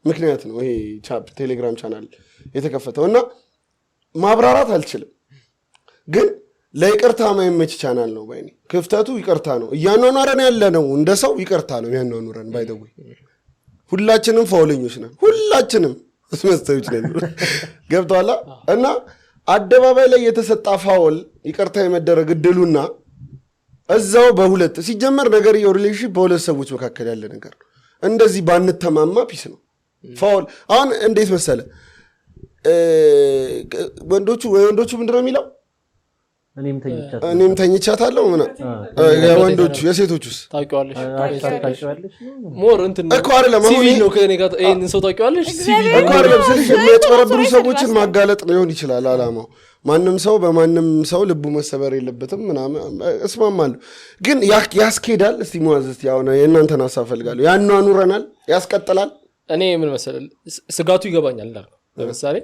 ምክንያት ነው ይሄ ቴሌግራም ቻናል የተከፈተው እና ማብራራት አልችልም ግን ለይቅርታ ማይመች ቻናል ነው ባይኔ ክፍተቱ ይቅርታ ነው እያኗኗረን ያለ ነው እንደ ሰው ይቅርታ ነው ያኗኗረን ባይደው ሁላችንም ፋውለኞች ነን ሁላችንም መስመስተኞች ነን ገብቷላ እና አደባባይ ላይ የተሰጣ ፋውል ይቅርታ የመደረግ እድሉና እዛው በሁለት ሲጀመር ነገር የሪሌሽንሺፕ በሁለት ሰዎች መካከል ያለ ነገር እንደዚህ ባንተማማ ፒስ ነው ፋውል አሁን እንዴት መሰለ ወንዶቹ ምንድነው የሚለው እኔም ተኝቻታለሁ ምና ወንዶቹ የሴቶቹስ ታውቂዋለሽ ሞር እንትን እኮ አይደለም ሲቪል ነው ከኔ ጋር ይሄንን ሰው ታውቂዋለሽ ሲቪል እኮ አይደለም ስለዚህ የሚያጭበረብሩ ሰዎችን ማጋለጥ ሊሆን ይችላል አላማው ማንም ሰው በማንም ሰው ልቡ መሰበር የለበትም ምናምን እስማማለሁ ግን ያስኬዳል እስቲ ሙአዝ እስቲ አሁን የእናንተን ሐሳብ ፈልጋለሁ ያኗኑረናል ያስቀጥላል እኔ ምን መሰለህ ስጋቱ ይገባኛል እንዳልከው ለምሳሌ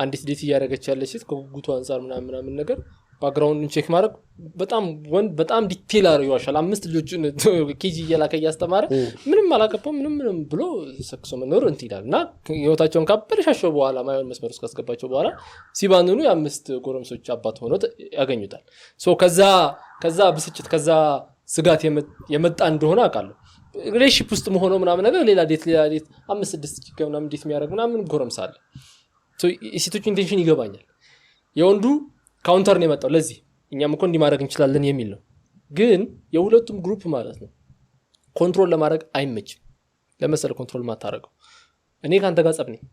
አንዲት ዴት እያደረገች ያለች ሴት ከጉጉቱ አንፃር ምናምን ነገር ባክግራውንዱን ቼክ ማድረግ በጣም ዲቴል አድርጓሻል 5 ልጆችን ኬጂ እየላከ እያስተማረ ምንም አላቀፈው ምንም ብሎ ሰክሶ መኖር እንትን እና ህይወታቸውን ካበረሻሸው በኋላ ማይሆን መስመር ውስጥ ካስገባቸው በኋላ ሲባንኑ የ5 ጎረምሶች አባት ሆኖ ያገኙታል ሶ ከዛ ብስጭት ከዛ ስጋት የመጣ እንደሆነ አውቃለሁ ሪሌሽንሺፕ ውስጥ መሆኑ ምናምን ነገር ሌላ ዴት 5-6 ጊዜ ምናምን ዴት የሚያደርግ ምናምን ጎረምሳለ የሴቶቹ ኢንቴንሽን ይገባኛል የወንዱ ካውንተር ነው የመጣው ለዚህ እኛም እኮ እንዲህ ማድረግ እንችላለን የሚል ነው ግን የሁለቱም ግሩፕ ማለት ነው ኮንትሮል ለማድረግ አይመችም ለመሰለ ኮንትሮል ማታረገው እኔ ካንተ ጋር ጸብ ነኝ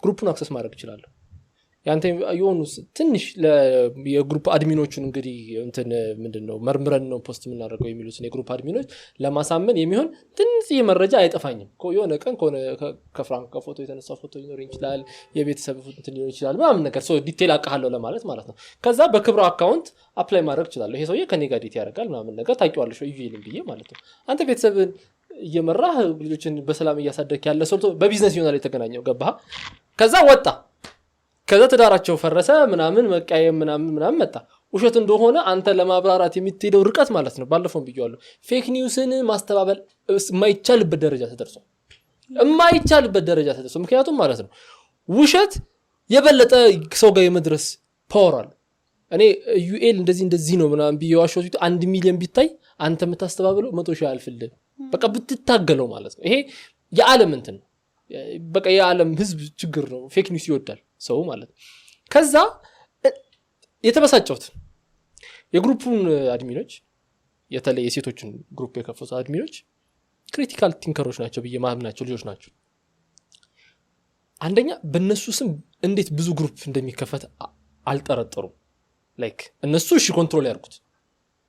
ግሩፑን አክሰስ ማድረግ እችላለሁ ያንተ የሆኑ ትንሽ የግሩፕ አድሚኖቹን እንግዲህ እንትን ምንድነው መርምረን ነው ፖስት የምናደርገው የሚሉት የግሩፕ አድሚኖች ለማሳመን የሚሆን ትንሽ መረጃ አይጠፋኝም የሆነ ቀን ከፍራንክ ከፎቶ የተነሳ ፎቶ ሊኖር ይችላል የቤተሰብ እንትን ሊኖር ይችላል ምናምን ነገር ሶ ዲቴል አቀሃለሁ ለማለት ማለት ነው ከዛ በክብሩ አካውንት አፕላይ ማድረግ ይችላል ይሄ ሰውዬ ከኔ ጋር ዲቴል ያደርጋል ምናምን ነገር ታውቂዋለሽ ይይልም ብዬ ማለት ነው አንተ ቤተሰብን እየመራህ ልጆችን በሰላም እያሳደግክ ያለ ሰው በቢዝነስ ይሆናል የተገናኘው ገባህ ከዛ ወጣ ከዛ ተዳራቸው ፈረሰ ምናምን መቃየም ምናምን መጣ ውሸት እንደሆነ አንተ ለማብራራት የምትሄደው ርቀት ማለት ነው ባለፈው ብዬዋለሁ ፌክ ኒውስን ማስተባበል የማይቻልበት ደረጃ ተደርሶ ምክንያቱም ማለት ነው ውሸት የበለጠ ሰው ጋር የመድረስ ፓወር አለ እኔ ዩኤል እንደዚህ ነው ምናምን ቢዋሾት 1 ሚሊዮን ቢታይ አንተ የምታስተባብለው 100,000 አልፍልህ በቃ ብትታገለው ማለት ነው ይሄ የዓለም እንትን ነው በቃ የዓለም ህዝብ ችግር ነው ፌክ ኒውስ ይወዳል ሰው ማለት ከዛ የተበሳጨውት የግሩፑን አድሚኖች የተለየ የሴቶችን ግሩፕ የከፈቱ አድሚኖች ክሪቲካል ቲንከሮች ናቸው በየማምናቸው ልጆች ናቸው አንደኛ በእነሱ ስም እንዴት ብዙ ግሩፕ እንደሚከፈት አልጠረጠሩም ላይክ እነሱ እሺ ኮንትሮል ያርጉት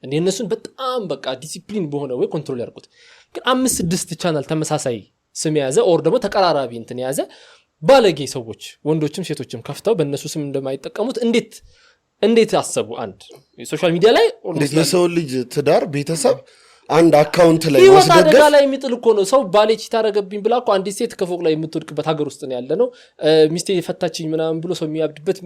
እነሱን በጣም በቃ ዲሲፕሊን በሆነ ወይ ኮንትሮል ያርጉት ግን 5-6 ቻናል ተመሳሳይ ስም ያዘ ኦር ደግሞ ተቀራራቢ እንትን ያዘ ባለጌ ሰዎች ወንዶችም ሴቶችም ከፍተው በእነሱ ስም እንደማይጠቀሙት እንዴት አሰቡ አንድ ሶሻል ሚዲያ ላይ እንዴት የሰው ልጅ ትዳር ቤተሰብ አንድ አካውንት ላይ ማስደገፍ አደጋ ላይ የሚጥል እኮ ነው ሰው ባሌች ታረገብኝ ብላ እኮ አንዲት ሴት ከፎቅ ላይ የምትወድቅበት ሀገር ውስጥ ነው ያለ ነው ሚስቴ የፈታችኝ ምናምን ብሎ ሰው የሚያብድበት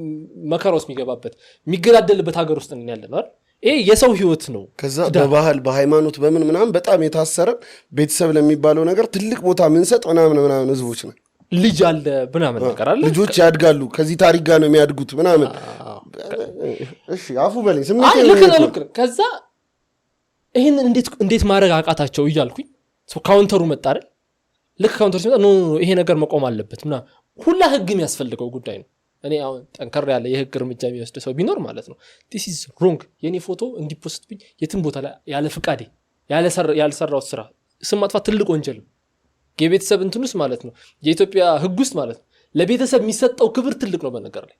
መከራውስ የሚገባበት የሚገዳደልበት ሀገር ውስጥ ነው ያለ ነው አይደል ይሄ የሰው ህይወት ነው ከዛ በባህል በሃይማኖት በምን ምናምን በጣም የታሰረ ቤተሰብ ለሚባለው ነገር ትልቅ ቦታ ምንሰጥ ምናምን ህዝቦች ነው ልጅ አለ ምናምን ነገር አለ ልጆች ያድጋሉ ከዚህ ታሪክ ጋር ነው የሚያድጉት ምናምን እሺ አፉ በለኝ ስሜት ልክ ከዛ ይሄን እንዴት ማድረግ አቃታቸው እያልኩኝ ካውንተሩ መጣ አይደል ልክ ካውንተሩ ሲመጣ ኖ ይሄ ነገር መቆም አለበት ምናምን ሁላ ህግ የሚያስፈልገው ጉዳይ ነው እኔ አሁን ጠንከር ያለ የህግ እርምጃ የሚወስድ ሰው ቢኖር ማለት ነው this is wrong የኔ ፎቶ እንዲፖስትብኝ የትም ቦታ ላይ ያለ ፍቃዴ ያልሰራው ስራ ስም ማጥፋት ትልቅ ወንጀል ነው የቤተሰብ እንትንስ ማለት ነው የኢትዮጵያ ህግ ውስጥ ማለት ነው ለቤተሰብ የሚሰጠው ክብር ትልቅ ነው በነገር ላይ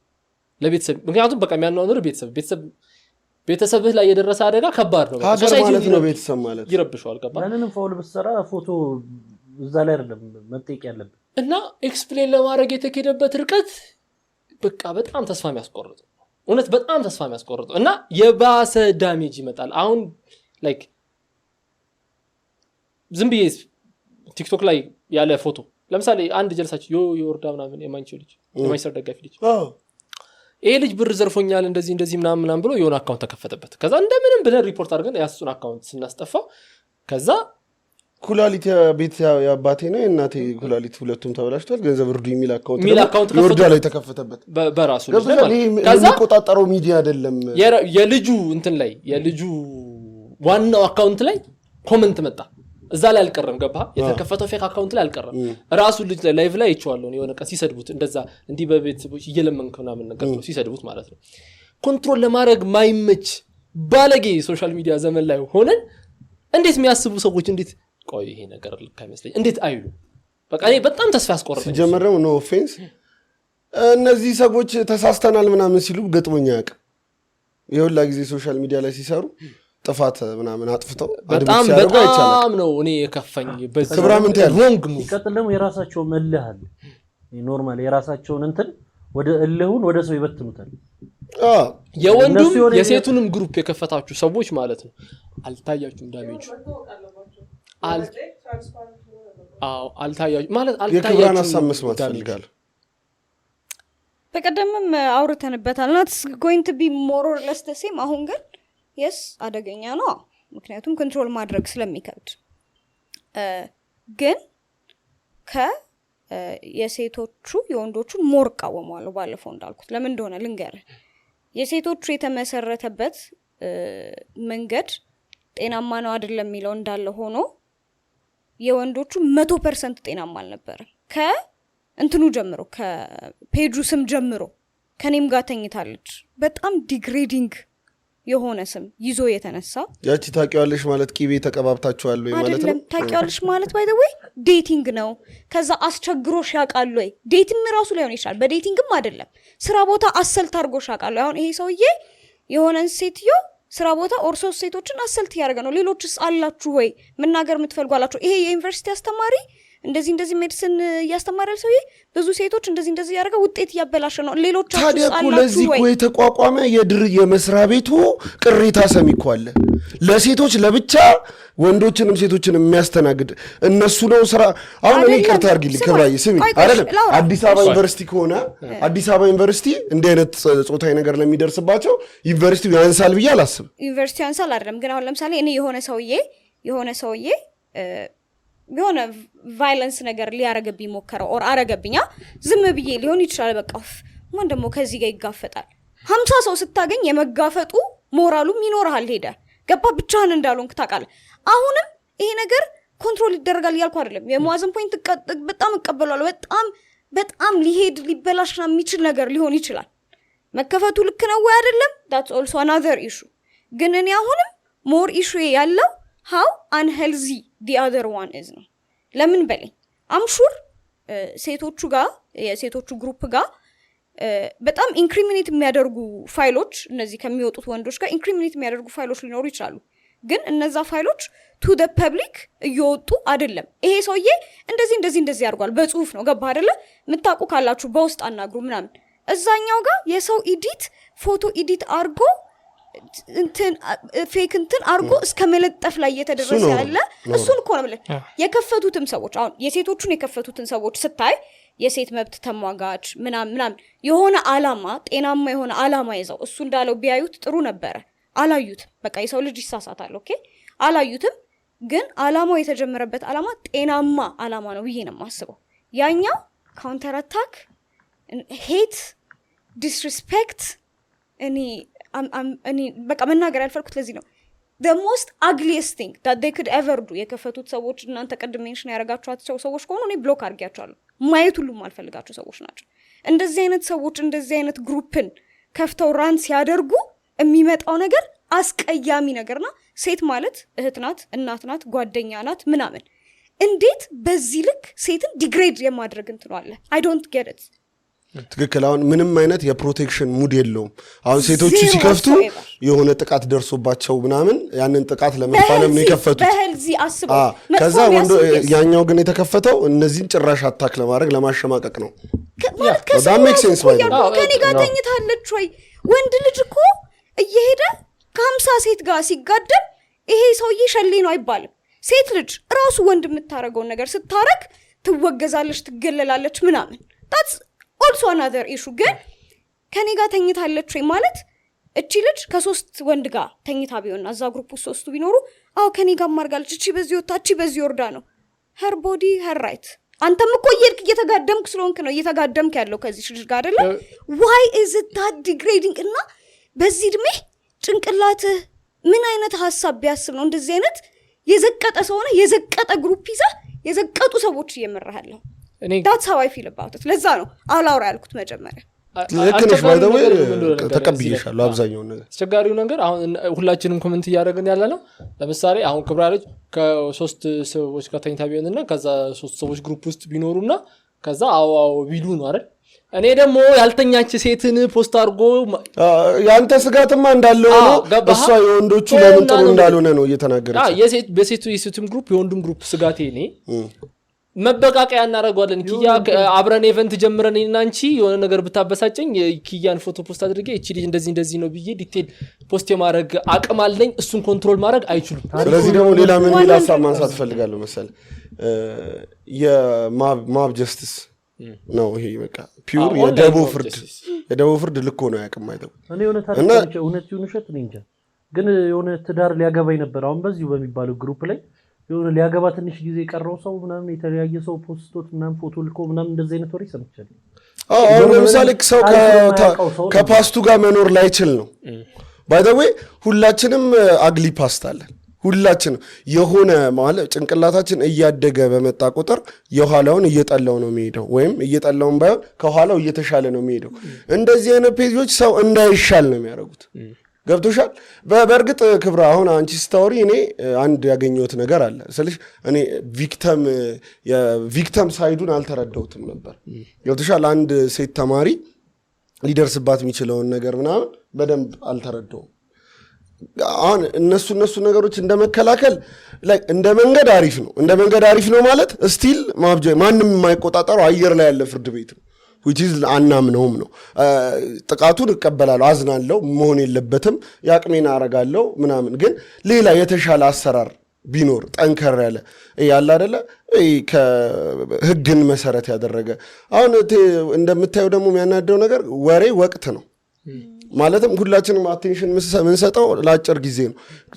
ለቤተሰብ ምክንያቱም በቃ የሚያኗኑር ቤተሰብ ቤተሰብህ ላይ የደረሰ አደጋ ከባድ ነው ሀገር ማለት ነው ቤተሰብ ማለት ይረብሻል ገባ ያንንም ፋውል ብትሰራ ፎቶ እዛ ላይ አይደለም መጠየቅ ያለብን እና ኤክስፕሌን ለማድረግ የተከደበት ርቀት በቃ በጣም ተስፋ የሚያስቆርጥ እውነት በጣም ተስፋ የሚያስቆርጥ እና የባሰ ዳሜጅ ይመጣል አሁን ላይክ ዝም ብዬ ቲክቶክ ላይ ያለ ፎቶ ለምሳሌ አንድ ጀልሳች ዮርዳ ምናምን የማንቸስተር ደጋፊ ልጅ ይሄ ልጅ ብር ዘርፎኛል እንደዚህ ምናምን ብሎ የሆነ አካውንት ተከፈተበት ከዛ እንደምንም ብለን ሪፖርት አድርገን ያሱን አካውንት ስናስጠፋው ከዛ ኩላሊት የቤት ያባቴ ነው እናቴ ኩላሊት ሁለቱም ተበላሽቷል ገንዘብ እርዱ የሚል አካውንት ዮርዳ ላይ ተከፈተበት በራሱ ከዛ ቆጣጣረው ሚዲያ አይደለም የልጁ እንትን ላይ የልጁ ዋናው አካውንት ላይ ኮሜንት መጣ እዛ ላይ አልቀረም ገባ የተከፈተው ፌክ አካውንት ላይ አልቀረም ራሱ ልጅ ላይ ላይቭ ላይ ይቻላል ነው የሆነ ቀን ሲሰድቡት እንደዛ እንዲህ በቤተሰቦች እየለመንከው ምናምን ነገር ነው ሲሰድቡት ማለት ነው ኮንትሮል ለማድረግ ማይመች ባለጌ ሶሻል ሚዲያ ዘመን ላይ ሆነን እንዴት የሚያስቡ ሰዎች እንዴት ቆይ ይሄ ነገር ልክ አይመስለኝ እንዴት አይሉ በቃ እኔ በጣም ተስፋ ያስቆርጠኝ ሲጀመረው ኖ ኦፌንስ እነዚህ ሰዎች ተሳስተናል ምናምን ሲሉ ገጥሞኛ ያቅ የሁላ ጊዜ ሶሻል ሚዲያ ላይ ሲሰሩ ጥፋት ምናምን አጥፍተው በጣም ነው እኔ የከፈኝ በዚህ ክብራምን ታያል ሮንግ ሙቭ ይቀጥልም የራሳቸው መልሃል ኖርማል የራሳቸውን እንትን ወደ እልሁን ወደ ሰው ይበትኑታል የወንዱም የሴቱንም ግሩፕ የከፈታችሁ ሰዎች ማለት ነው አልታያችሁም ዳሜጁ አልታያችሁ ማለት አልታያችሁ የክብራን ሀሳብ መስማት ፈልጋለሁ በቀደምም አውርተንበታል not going to be more or less the same አሁን ግን yes አደገኛ ነው ምክንያቱም ኮንትሮል ማድረግ ስለሚከብድ ግን የሴቶቹ የወንዶቹ ሞር ቃወማሉ ባለፈው እንዳልኩት ለምን እንደሆነ ልንገር የሴቶቹ የተመሰረተበት መንገድ ጤናማ ነው አይደለም የሚለው እንዳለ ሆኖ የወንዶቹ 100% ጤናማ አልነበረ ከእንትኑ ጀምሮ ከፔጁ ስም ጀምሮ ከኔም ጋር ተኝታለች በጣም ዲግሬዲንግ የሆነ ስም ይዞ የተነሳ ያቺ ታቂዋለሽ ማለት ቂቤ ተቀባብታችኋል ወይ ማለት ነው አይደለም ታቂዋለሽ ማለት ባይ ዘ ወይ ዴቲንግ ነው ከዛ አስቸግሮሽ ያቃሉ ወይ ዴቲንግ ራሱ ላይ ሆነ ይችላል በዴቲንግም አይደለም ስራ ቦታ አሰልት አርጎሽ ያቃሉ አሁን ይሄ ሰውዬ የሆነን ሴትዮ ስራ ቦታ ኦርሶስ ሴቶችን አሰልት ያርገ ነው ሌሎችስ አላችሁ ወይ መናገር የምትፈልጓላችሁ ይሄ የዩኒቨርሲቲ አስተማሪ እንደዚህ ሜዲሲን ያስተማራል ሰውዬ ብዙ ሴቶች እንደዚህ ያረጋ ውጤት ያበላሽ ነው ሌሎች ታዲያ እኮ ለዚህ እኮ የተቋቋመ የመስሪያ ቤቱ ቅሬታ ሰሚኮ አለ ለሴቶች ለብቻ ወንዶችንም ሴቶችንም የሚያስተናግድ እነሱ ነው ስራ አሁን እኔ ይቅርታ አድርጊልኝ ክብራዬ ስሚ አይደለም አዲስ አበባ ዩኒቨርሲቲ ከሆነ አዲስ አበባ ዩኒቨርሲቲ እንደ አይነት ጾታዊ ነገር ለሚደርስባቸው ዩኒቨርሲቲው ያንሳል ብዬ አላስብም ዩኒቨርሲቲው ያንሳል አይደለም ግን አሁን ለምሳሌ እኔ የሆነ ሰውዬ የሆነ ቫይለንስ ነገር ሊያረገብኝ ሞከረው ኦር አረገብኛ ዝም ብዬ ሊሆን ይችላል በቃ ማን ደግሞ ከዚህ ጋር ይጋፈጣል 50 ሰው ስታገኝ የመጋፈጡ ሞራሉም ይኖርሃል ሄደ ገባ ብቻህን እንዳልሆንክ ታውቃለህ አሁንም ይሄ ነገር ኮንትሮል ይደረጋል ያልኩ አይደለም የሙአዘን ፖይንት በጣም እቀበላለሁ በጣም ሊሄድ ሊበላሽ የሚችል ነገር ሊሆን ይችላል መከፈቱ ልክ ነው ወይ አይደለም that's also another issue ግን እኔ አሁንም more issue ያለው how unhealthy the other one is ነው ለምን በለኝ I'm sure ሴቶቹ ጋር የሴቶቹ ግሩፕ ጋር በጣም ኢንክሪሚኔት የሚያደርጉ ፋይሎች እነዚህ ከሚወጡት ወንዶች ጋር ኢንክሪሚኔት የሚያደርጉ ፋይሎች ሊኖሩ ይችላሉ ግን እነዛ ፋይሎች to the public እየወጡ አይደለም ይሄ ሰውዬ እንደዚህ ያርጓል በጽሁፍ ነው ገባ አይደለ ምታቁ ካላችሁ በውስጥ አናግሩ ምናምን እዛኛው ጋር የሰው ኤዲት ፎቶ ኤዲት አርጎ እንትን ፌክ እንትን አርጎ እስከ መለጠፍ ላይ የተደረሰ ያለ እሱን እኮ ነው ማለት የከፈቱትም ሰዎች አሁን የሴቶቹን የከፈቱትን ሰዎች ስታይ የሴት መብት ተሟጋች ምናምን የሆነ አላማ ጤናማ የሆነ አላማ ይዘው እሱ እንዳለው ቢያዩት ጥሩ ነበር አላዩትም በቃ የሰው ልጅ ይሳሳታል ኦኬ አላዩትም ግን አላማው የተጀመረበት አላማ ጤናማ አላማ ነው ብዬ ነው የማስበው ያኛው ካውንተር አታክ ሄት ዲስሪስፔክት እኔ በቃ መናገር ያልፈልኩት ለዚህ ነው the most ugliest thing that they could ever do የከፈቱት ሰዎች እናንተ ቀድም ሜንሽን ያረጋችኋቸው ሰዎች ከሆኑ እኔ ብሎክ አድርጊያቸዋለሁ ማየት ሁሉ ማልፈልጋቸው ሰዎች ናቸው እንደዚህ አይነት ሰዎች እንደዚህ አይነት ግሩፕን ከፍተው ራን ሲያደርጉ የሚመጣው ነገር አስቀያሚ ነገርና ሴት ማለት እህት ናት እናት ናት ጓደኛ ናት ምናምን እንዴት በዚህ ልክ ሴትን ዲግሬድ የማድረግ እንትኑ አለ I don't get it ትክክል አሁን ምንም አይነት የፕሮቴክሽን ሙድ የለውም አሁን ሴቶቹ Zero ሲከፍቱ whatsoever. የሆነ ጥቃት ደርሶባቸው ምናምን ያንን ጥቃት ለመፋለም ነው የከፈቱት በህልዚ አስበው ከዛ ወንዶ ያኛው ግን የተከፈተው እነዚህን ጭራሽ አታክ ለማድረግ ለማሸማቀቅ ነው that makes sense by the way. ከኔ ጋር ተኝታለች ወይ ወንድ ልጅ እኮ እየሄደ ከ50 ሴት ጋር ሲጋደም ይሄ ሰውዬ ሸሌ ነው አይባልም ሴት ልጅ ራሱ ወንድ የምታረገውን ነገር ስታረግ ትወገዛለች ትገለላለች ምናምን that's also another issue ግን ከኔ ጋር ተኝታለች ወይ ማለት እቺ ልጅ ከ3 ወንድ ጋር ተኝታ ቢሆንና እዛ ግሩፕ ውስጥ 3 ቢኖሩ አው ከኔ ጋር ማርጋለች እቺ በዚህ ወጣ እቺ በዚህ ወርዳ ነው her body her right አንተም እኮ እየተጋደምክ ስለሆንክ ነው እየተጋደምክ ያለው ከዚህ ልጅ ጋር አይደለ why is it that degrading እና በዚህ ድሜ ጭንቅላት ምን አይነት ሐሳብ ቢያስብ ነው እንደዚህ አይነት የዘቀጠ ሰው ነው የዘቀጠ ግሩፕ ይዛ የዘቀጡ ሰዎች እየመረሃለሁ that's how I feel about it ለዛ ነው አላውራ ያልኩት መጀመሪያ ልክ ነሽ by the way ተቀብዬሻለሁ አብዛኛው ነገር አስቸጋሪው ነገር አሁን ሁላችንም ኮሜንት እያደረግን ያለ ነው ለምሳሌ አሁን ክብራለች ከ3 ሰዎች ጋር ተኝታ ቢሆንና ከዛ 3 ሰዎች ግሩፕ ውስጥ ቢኖሩና ከዛ አዋው ቢሉ ነው አይደል እኔ ደግሞ ያልተኛች ሴትን ፖስት አድርጎ ያንተ ስጋትማ እንዳለው ነው እሷ የወንዶቹ ለምን ጥሩ እንዳልሆነ ነው እየተናገረች የሴት በሴቱ የሴቱም ግሩፕ የወንዱም ግሩፕ ስጋቴ እኔ መበቃቂያ እናደርጋለን ኪያ አብረን ኢቨንት ጀምረን እና አንቺ የሆነ ነገር ብታበሳጨኝ ኪያን ፎቶ ፖስት አድርጌ እቺ ልጅ እንደዚህ ነው ብዬ ዲቴል ፖስት የማድረግ አቅም አለኝ እሱን ኮንትሮል ማድረግ አይችሉም ስለዚህ ደግሞ ሌላ ምን ሀሳብ ማንሳት ፈልጋለሁ መሰል የማብ ጀስቲስ ነው ይሄ በቃ ፒውር የደቦ ፍርድ ልኮ ነው ያቅም አይተው እኔ የሆነ ታሪክ እውነት ይሁን ውሸት እኔ እንጃ ግን የሆነ ትዳር ሊያገባኝ ነበር አሁን በዚሁ በሚባለው ግሩፕ ላይ የሆነ ሊያገባ ትንሽ ጊዜ ቀረው ሰው ምናምን የተለያየ ሰው ፖስቶት ምናምን ፎቶ ልኮ ምናምን እንደዚህ አይነት ወሬ ሰምቻለሁ አሁን ለምሳሌ ሰው ከፓስቱ ጋር መኖር ላይችል ነው by the way ሁላችንም አግሊ ፓስት አለን ሁላችንም የሆነ ማለት ጭንቅላታችን እያደገ በመጣ ቁጥር የኋላውን እየጠላው ነው የሚሄደው ወይም እየጠላውን ባይሆን ከኋላው እየተሻለ ነው የሚሄደው እንደዚህ አይነት ፔጆች ሰው እንዳይሻል ነው የሚያደርጉት ገብቶሻል በእርግጥ ክብራ አሁን አንቺ ስታወሪ እኔ አንድ ያገኘሁት ነገር አለ ስለዚህ እኔ ቪክተም ሳይዱን አልተረዳሁትም ነበር ገብቶሻል አንድ ሴት ተማሪ ሊደርስባት የሚችለውን ነገር ምናምን በደንብ አልተረዳውም አሁን እነሱ ነገሮች እንደመከላከል እንደ መንገድ አሪፍ ነው ማለት ስቲል ማንም የማይቆጣጠረው አየር ላይ ያለ ፍርድ ቤት ነው which is አናምነውም ነው ጥቃቱን እቀበላለሁ አዝናለሁ መሆን የለበትም ያቅሜን አረጋለሁ ምናምን ግን ሌላ የተሻለ አሰራር ቢኖር ጠንከር ያለ አይደለ ከህግን መሰረት ያደረገ አሁን እንደምታየው ደግሞ የሚያናደው ነገር ወሬ ወቅት ነው ማለትም ሁላችንም አቴንሽን ምንሰጠው ለአጭር ጊዜ ነው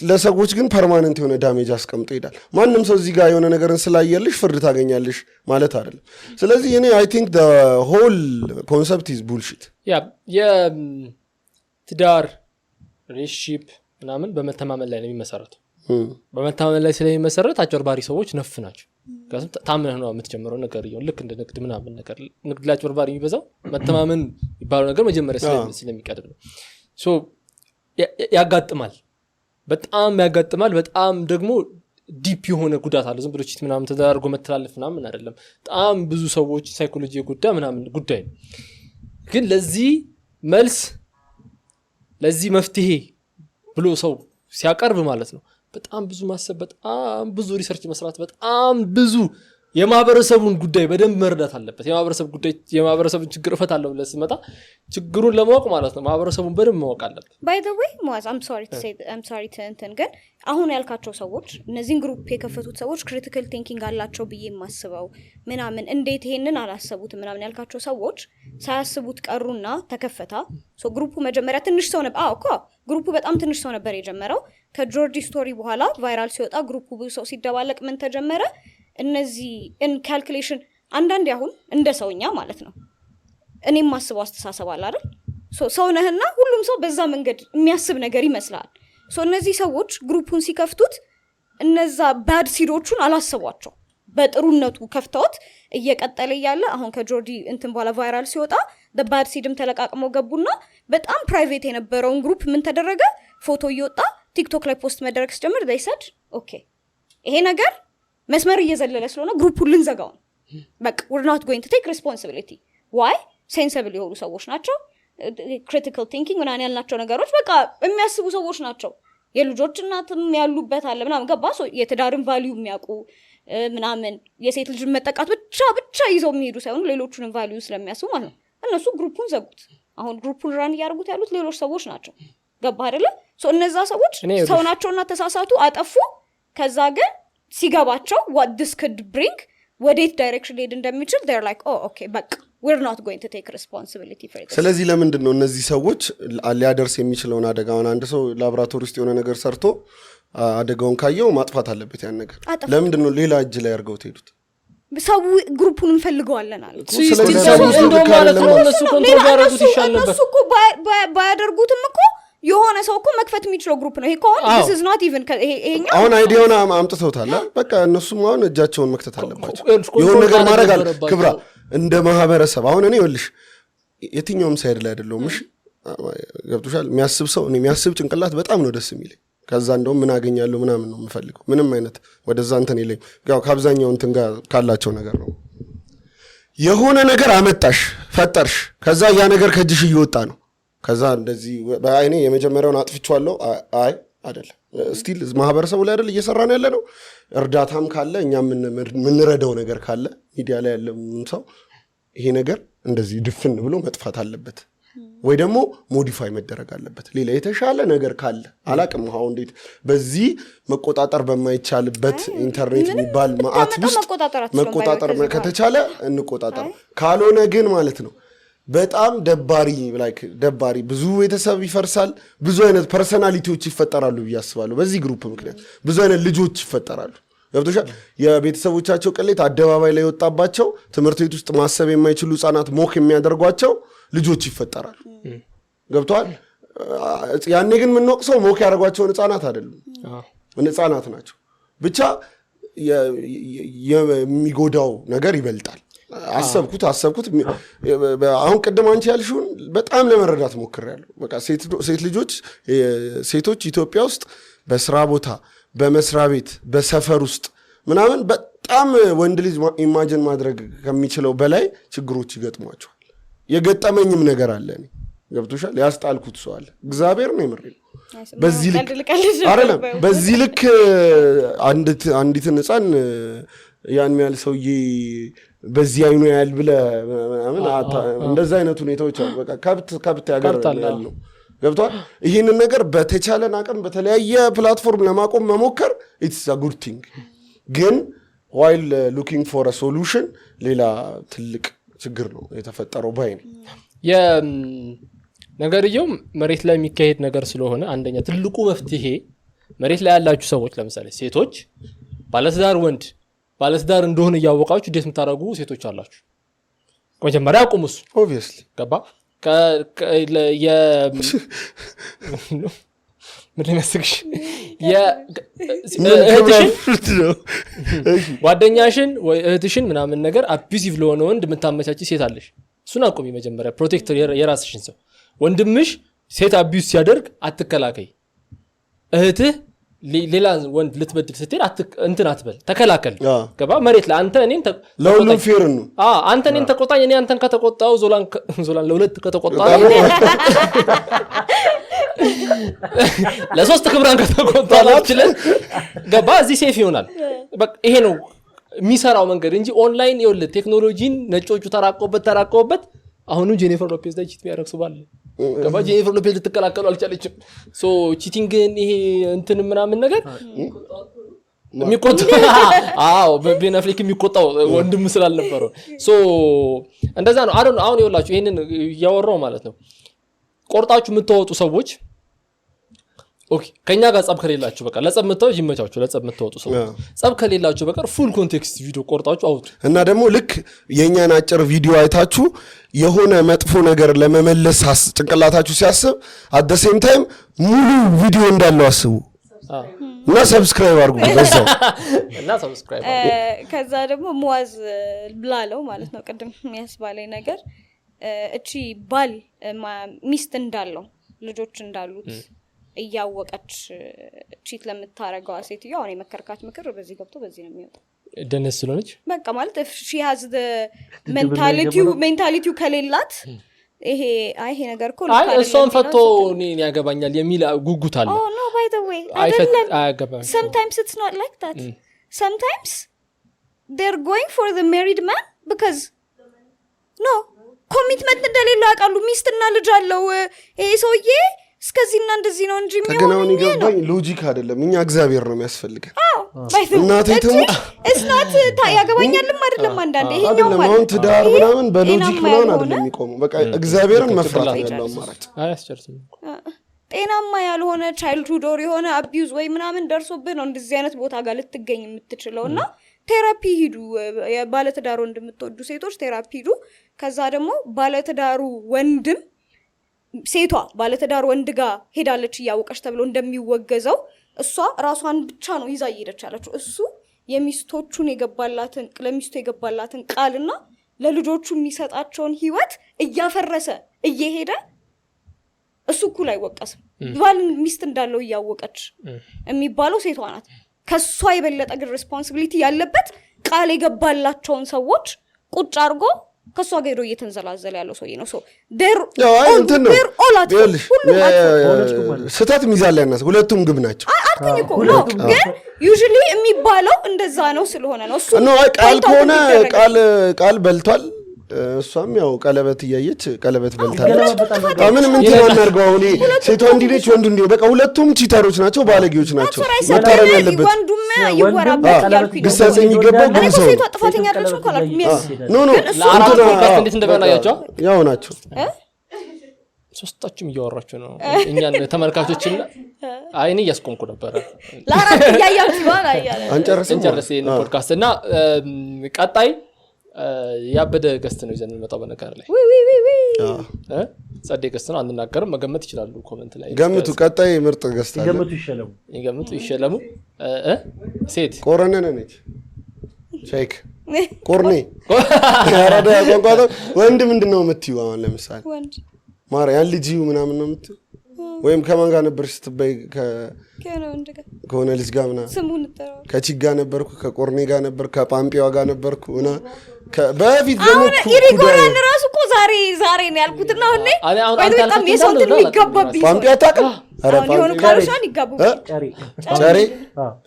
ለሰዎች ግን ፐርማነንት የሆነ ዳሜጅ አስቀምጦ ይዳል ማንም ሰው እዚህ ጋር የሆነ ነገርን ስላየልሽ ፍርድ ታገኛለሽ ማለት አይደለም ስለዚህ እኔ I think the whole concept is bullshit ትዳር ሪሌሽንሺፕ ምናምን በመተማመን ላይ ነው የሚመሰረተው በመተማመን ላይ ስለሚመሰረት አጭበርባሪ ሰዎች ነፍ ናቸው ከዚህ ታምነህ ነው የምትጀምረው ነገር ይሁን ልክ እንደ ንግድ ምናምን ነገር ንግድ ላይ አጭበርባሪ የሚበዛው መተማመን ይባለው ነገር መጀመሪያ ስለሚቀድም ነው ሶ ያጋጥማል በጣም ደግሞ ዲፕ የሆነ ጉዳት አለ ዝም ብሎ ቺት ምናምን ተዳርጎ መተላለፍ ምናምን አይደለም በጣም ብዙ ሰዎች ሳይኮሎጂ ጉዳይ ምናምን ጉዳይ ነው ግን ለዚህ መልስ ለዚህ መፍትሄ ብሎ ሰው ሲያቀርብ ማለት ነው በጣም ብዙ ማሰብ በጣም ብዙ ሪሰርች መስራት በጣም ብዙ የማህበረሰቡን ጉዳይ በደንብ መረዳት አለበት የማህበረሰቡን ችግር እፈታለሁ ብለህ ሲመጣ ችግሩን ለማወቅ ማለት ነው ማህበረሰቡን በደንብ ማወቅ አለበት by the way Moaz I'm sorry to እንትን ግን አሁን ያልካቸው ሰዎች እነዚህን ግሩፕ የከፈቱት ሰዎች ክሪቲካል ቲንኪንግ አላቸው ብዬ የማስበው ምናምን እንዴት ይሄንን አላሰቡትም ምናምን ያልካቸው ሰዎች ሳያስቡት ቀሩና ተከፈታ ሶ ግሩፑ መጀመሪያ ትንሽ ሰው ነበር እኮ ግሩፑ በጣም ትንሽ ሰው ነበር የጀመረው ከጆርጂ ስቶሪ በኋላ ቫይራል ሲወጣ ግሩፑ ብዙ ሰው ሲደባለቅ ምን ተጀመረ እነዚህ ኢንካልኩሌሽን አንዳንዴ አሁን እንደ ሰውኛ ማለት ነው እኔም ማስበው አስተሳሰብ አለ አይደል ሰው ነህና ሁሉም ሰው በዛ መንገድ የሚያስብ ነገር ይመስላል እነዚህ ሰዎች ግሩፑን ሲከፍቱት እነዛ ባድ ሲዶቹን አላሰቧቸው በጥሩነቱ ከፍተውት እየቀጠለ ያለ አሁን ከጆርጂ እንትን በኋላ ቫይራል ሲወጣ ባድ ሲድም ተለቃቅመው ገቡና በጣም ፕራይቬት የነበረውን ግሩፕ ምን ተደረገ ፎቶ እየወጣ ቲክቶክ ላይ ፖስት መደረግ ሲጀምር they said okay ይሄ ነገር መስመር እየዘለለ ስለሆነ ግሩፑን ልንዘጋው በቃ we're not going to take responsibility why ሴንሲብል የሆኑ ሰዎች ናቸው ክሪቲካል ቲንኪንግ ምናምን ያልናቸው ነገሮች በቃ የሚያስቡ ሰዎች ናቸው የልጆች እናትም ያሉበት አለ ምናምን ገባ የትዳርን ቫልዩ የሚያውቁ ምናምን የሴት ልጅ መጠቃት ብቻ ይዘው የሚሄዱ ሳይሆን ሌሎቹንም ቫልዩ ስለሚያስቡ ማለት ነው እነሱ ግሩፑን ዘጉት አሁን ግሩፑን ራን እያደረጉት ያሉት ሌሎች ሰዎች ናቸው ገባ አይደለ እነዛ ሰዎች ሰው ናቸውና ተሳሳቱ አጠፉ ከዛ ግን ሲገባቸው what this could bring ወዴት ዳይሬክሽን ሄድ እንደሚችል they're like oh okay በቃ we're not going to take responsibility for it ስለዚህ ለምንድን ነው እነዚህ ሰዎች ሊያደርስ የሚችለውን አደጋውን አንድ ሰው ላብራቶሪ ውስጥ የሆነ ነገር ሰርቶ አደጋውን ካየው ማጥፋት አለበት ያን ነገር ለምንድን ነው ሌላ እጅ ላይ አድርገው ትሄዱት ሰው ግሩፑን እንፈልገዋለን አለ ስለዚህ ሰው እንደው ማለት ነው እነሱ ኮንትሮል ያደርጉት ይሻል ነበር እነሱ እኮ ባያደርጉትም እኮ የሆነ ሰው እኮ መክፈት የሚችለው ግሩፕ ነው ይሄ ኮን this is not even ይሄኛው አሁን አይዲያውን አምጥተውታል በቃ እነሱም አሁን እጃቸውን መክተት አለባቸው የሆነ ነገር ማድረግ አለ ክብራ እንደ ማህበረሰብ አሁን እኔ ወልሽ የትኛውም ሳይድ ላይ አይደለም እሺ ገብቶሻል የሚያስብ ሰው እኔ የሚያስብ ጭንቅላት በጣም ነው ደስ የሚለኝ ከዛ እንደውም ምን አገኛለሁ ምናምን ነው የምፈልገው ምንም አይነት ወደዛ እንትን ይለኝ ያው ከአብዛኛው እንትን ጋር ካላቸው ነገር ነው የሆነ ነገር አመጣሽ ፈጠርሽ ከዛ ያ ነገር ከጅሽ እየወጣ ነው ከዛ እንደዚህ በአይኔ የመጀመሪያውን አጥፍቻለሁ አይ አይደለም ስቲል ማህበረሰቡ ላይ አይደል እየሰራን ያለ ነው እርዳታም ካለ እኛ ምን ረዳው ነገር ካለ ሚዲያ ላይ ያለው ሰው ይሄ ነገር እንደዚህ ድፍን ብሎ መጥፋት አለበት ወይ ደግሞ ሞዲፋይ መደረግ አለበት ሌላ የተሻለ ነገር ካለ አላቅም አሁን እንዴት በዚህ መቆጣጠር በማይቻልበት ኢንተርኔት የሚባል ማአት ውስጥ መቆጣጠር ከተቻለ እንቆጣጠር ካልሆነ ግን ማለት ነው በጣም ደባሪ ብዙ ቤተሰብ ይፈርሳል ብዙ አይነት ፐርሰናሊቲዎች ይፈጠራሉ ያስባሉ በዚህ ግሩፕ ምክንያት ብዙ አይነት ልጆች ይፈጠራሉ ገብቶሻል የቤተሰቦቻቸው ቅሌት አደባባይ ላይ ወጣባቸው ትምህርት ቤት ውስጥ ማሰብ የማይችሉ ህፃናት ሞክ የሚያደርጓቸው ልጆች ይፈጠራሉ ገብቷል ያኔ ግን ምን ወቅሰው ሞክ ያደርጓቸው ህፃናት አይደሉም ህፃናት ናቸው ብቻ የሚጎዳው ነገር ይበልጣል አሰብኩት አሁን ቀደም አንቺ ያልሽውን በጣም ለመረዳት ሞክሬያለሁ በቃ ሴቶች ኢትዮጵያ ውስጥ በስራ ቦታ በመስሪያ ቤት በሰፈር ውስጥ ምናምን በጣም ወንድ ልጅ ኢማጂን ማድረግ ከሚችለው በላይ ችግሮች ይገጥሟቸዋል የገጠመኝም ነገር አለ እኔ ገብቶሻል ያስጣልኩት ሰው አለ እግዚአብሔር ነው የምሬ በዚህ ልክ አይደለም በዚህ ልክ አንዲትን ህፃን ያን ያህል ሰውዬ በዚህ አይኑ ያህል ብለ ምናምን እንደዛ አይነት ሁኔታዎች አሉ በቃ ከብት ያገርላል ነው ገብቷል ይሄንን ነገር በተቻለን አቅም በተለያየ ፕላትፎርም ለማቆም መሞከር it's a good thing ግን while looking for a solution ሌላ ትልቅ ችግር ነው የተፈጠረው ባይኔ ነገርየው መሬት ላይ የሚካሄድ ነገር ስለሆነ አንደኛ ትልቁ መፍትሄ መሬት ላይ ያላችሁ ሰዎች ለምሳሌ ሴቶች ባለትዳር ወንድ ባለትዳር እንደሆነ ያወቃችሁ እንዴት ምታረጉ ሴቶች አላችሁ መጀመሪያ አቁሙስ obviously ገባ ምን መስክሽ ጓደኛሽን ወይ እህትሽን ምናምን ነገር አቢዩሲቭ ለሆነ ወንድ ምታመቻቺ ሴት አለሽ እሱን አቁሚ መጀመሪያ ፕሮቴክተር የራስሽን ሰው ወንድምሽ ሴት አቢዩስ ሲያደርግ አትከላከይ እህትህ ሌላ ወንድ ልትበድል ስትል እንትን አትበል ተከላከል ገባ መሬት ላይ አንተ እኔን ለሁሉም ፌር ነው አንተ እኔን ተቆጣኝ እኔ አንተን ከተቆጣው ዞላን ለሁለት ከተቆጣው ለሶስት ክብራን ከተቆጣው አችለን ገባ እዚህ ሴፍ ይሆናል በቃ ይሄ ነው የሚሰራው መንገድ እንጂ ኦንላይን ይወል ቴክኖሎጂን ነጮቹ ተራቀውበት አሁን ጄኒፈር ሎፔዝ ላይ ቺት ያደርግ ሰው ባለ ገባ ጄኒፈር ሎፔዝ ልትከላከሉ አልቻለችም ሶ ቺቲንግን ይሄ እንትን ምናምን ነገር የሚቆጣው በቤን አፍሪክ የሚቆጣው ወንድም ስላልነበረው ሶ እንደዛ ነው አሁን ይወላችሁ ይሄንን ያወራው ማለት ነው ቆርጣችሁ የምትወጡ ሰዎች ኦኬ ከኛ ጋር ጸብ ከሌላችሁ በቃ ለጸብ መተው ይመቻችሁ ለጸብ መተውጡ ሰው ጸብ ከሌላችሁ በቃ ፉል ኮንቴክስት ቪዲዮ ቆርጣችሁ አውጡ እና ደግሞ ልክ የኛን አጭር ቪዲዮ አይታችሁ የሆነ መጥፎ ነገር ለመመለስ ጭንቅላታችሁ ሲያስብ at the same time ሙሉ ቪዲዮ እንዳለው አስቡ እና ሰብስክራይብ አድርጉ በዛው እና ሰብስክራይብ ከዛ ደግሞ ሙዋዝ ብላለው ማለት ነው ቅድም የሚያስባለኝ ነገር እቺ ባል ሚስት እንዳለው ልጆች እንዳሉት እያወቀች ቺት ለምታረጋው ሴትዮ አሁን የመከርካት ምክር በዚህ ገብቶ በዚህ ነው የሚወጣው ደነስ ስለሆነች በቃ ማለት if she has the mentality ከሌላት ይሄ ነገር እኮ አይ እሷን ፈቶ እኔን ያገባኛል የሚል ጉጉት አለ oh no by the way አይደለም sometimes it's not like that sometimes they're going for the married man because no commitment እንደሌለው ያውቃሉ ሚስትና ልጅ አለው ይሄ ሰውዬ እስከዚህና እንደዚህ ነው እንጂ ተገናውን ይገባኝ ሎጂክ አይደለም እኛ እግዚአብሔር ነው የሚያስፈልገን እናቴ ትሙት it's not ያገባኛልም አይደለም አንዳንዴ ይሄኛው ማለት ነው ትዳር ምናምን በሎጂክ ምናምን አይደለም የሚቆመው በቃ እግዚአብሔርን መፍራት ያለው አማራጭ አያስጨርስም ጤናማ ያልሆነ ቻይልድሁድ ኦር የሆነ አቢዩዝ ወይ ምናምን ደርሶብህ ነው እንደዚህ አይነት ቦታ ጋር ልትገኝ የምትችለውና ቴራፒ ሂዱ የባለትዳር ወንድ የምትወዱ ሴቶች ቴራፒ ሂዱ ከዛ ደግሞ ባለትዳሩ ወንድም ሴቷ ባለትዳር ወንድ ጋር ሄዳለች ያወቀሽ ተብሎ እንደሚወገዘው እሷ ራሷን ብቻ ነው ይዛ ይሄደቻለች እሱ የሚስቶቹን የገባላትን ለሚስቱ የገባላትን ቃልና ለልጆቹ የሚሰጣቸውን ህይወት እያፈረሰ እየሄደ እሱ እኩል አይወቀስም ባል ሚስት እንዳለው ያወቀች የሚባለው ሴቷ ናት ከሷ የበለጠ ግን ሪስፖንሲቢሊቲ ያለበት ቃል የገባላቸውን ሰዎች ቁጭ አርጎ ከሷ ጋር ሄዶ እየተንዘላዘለ ያለው ሰውዬ ነው ሶ ዴር ስህተት ሚዛን ላይ ያናስ ሁለቱም ግብ ናቸው አልኩኝ እኮ ነው ግን ዩዥሊ የሚባለው እንደዛ ነው ስለሆነ ነው እሱ ነው ቃል ከሆነ ቃል በልቷል እሷም ያው ቀለበት እያየች ቀለበት በልታለች ምን ትናናርገው አሁን ሴቷ እንዲለች ወንዱ እንዲው በቃ ሁለቱም ቺተሮች ናቸው ባለጌዎች ናቸው መታረም ያለበት ወንዱም ይወራበት ያልኩኝ ቢሳስ የሚገባው ግን ሰው ሴቷ ጥፋተኛ አይደለች እንኳን አልኩኝ ኖ እንዴት እንደበናያቸው ያው ናቸው ሶስታችሁም እያወራችሁ ነው እኛን ተመልካቾችና አይኔ ያስቆምኩ ነበር ለአራት ያያችሁ ባላ ያያለ አንጨርስ ይሄን ፖድካስት እና ቀጣይ ያበደ ገስት ነው ይዘን መጣው በነገር ላይ ጸዴ ገስት ነው አንናገርም መገመት ይችላሉ ኮሜንት ላይ ገምቱ ቀጣይ ምርጥ ገስት አለ ይገምቱ ይሸለሙ ሴት ቆረነነ ነች ሼክ ቆርኔ ያራዳ ቋንቋ ወንድ ምንድነው የምትይው አሁን ለምሳሌ ወንድ ማርያም ልጅው ምናምን ነው የምትይው ወይም ከማን ጋር ነበር ስትበይ ከሆነ ልጅ ጋር ምናምን ስሙን ተራው ከቺጋ ነበርኩ ከቆርኔ ጋር ነበር ከፓምፒዋ ጋር ነበርኩ እና በፊት ደግሞ ኢሪጎራን ራሱ እኮ ዛሬ ነው ያልኩትና አሁን በጣም የሰውትን የሚገባብኝ ፓምፒዋ ታውቃ አረ ሊሆኑ ካርሻን ይጋቡ ጨሬ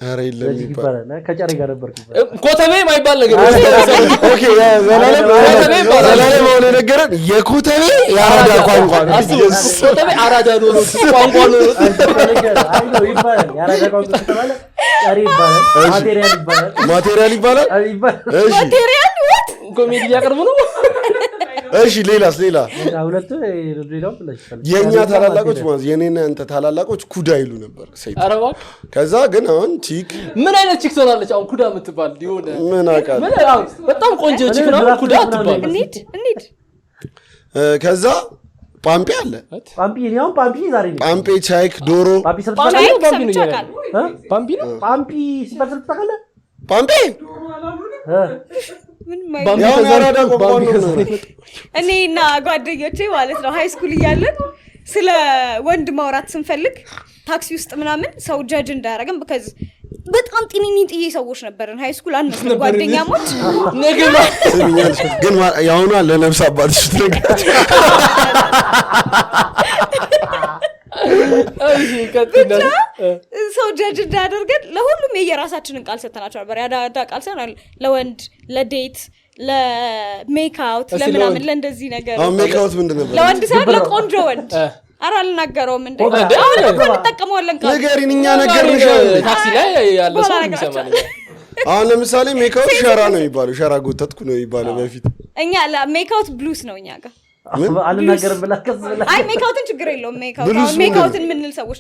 አረ ይለም ይባላል ከጨሬ ጋር ነበርኩ ኮተቤ ማይባል ነገር ኦኬ ዘላለም ሆነ ነገር የኮተቤ ያራዳ ቋንቋ ኮተቤ አራዳ ነው ቋንቋ ነው ይባላል ያራዳ ቋንቋ ተባለ ጨሬ ይባላል ማቴሪያል ይባላል እሺ ማቴሪያል ወት ኮሜዲ ያቀርቡ ነው እሺ ሌላ ሁለቱ ሌላው ብለሽ የኛ ታላላቆች ማለት የኔና አንተ ታላላቆች ኩዳ ይሉ ነበር ሴት አረባ ከዛ ግን አሁን ቺክ ምን አይነት ቺክ ትሆናለች አሁን ኩዳ የምትባል ዲሆነ ምን አቃል በጣም ቆንጆ ቺክ ነው ኩዳ ትባል እንዴት ከዛ ፓምፒ አለ ፓምፒ ዛሬ ነው ፓምፒ ቻይክ ዶሮ ፓምፒ ፓምፒ ነው ፓምፒ ሲበርሰት ታውቃለህ ፓምፒ ምን እኔና ጓደኞቼ ማለት ነው ሃይ ስኩል እያለን ስለ ወንድ ማውራት ስንፈልግ ታክሲ ውስጥ ምናምን ሰው ጃጅ እንዳያረጋም because በጣም ጥንጥዬ ሰዎች ነበርን ሃይ ስኩል አንመስል ጓደኛሞች ነገማ ግን ያውና ለነፍስ አባትሽ ትነግራች ሰው ጃጅ እንዳያደርገን ለሁሉም የየራሳችንን ቃል ሰተናቸው ነበር ያዳዳ ቃል ሰናል ለወንድ ለዴት ለሜካውት ለምናምን ለእንደዚህ ነገር ሜካውት ምንድን ነበር ለወንድ ሳይሆን ለቆንጆ ወንድ አልናገረውም እንዴ አሁን እኮ እንጠቀመዋለን ቃል ንገሪን እኛ ነገርንሽ ታክሲ ላይ ያለ ሰው ይሰማል አሁን ለምሳሌ ሜካውት ሸራ ነው የሚባለው ሸራ ጎተትኩ ነው የሚባለው በፊት እኛ ሜካውት ብሉስ ነው እኛ ጋር አልናገርም ብላ ከዝብላ አይ ሜካውትን ችግር የለውም ሜካውትን ምንል ሰዎች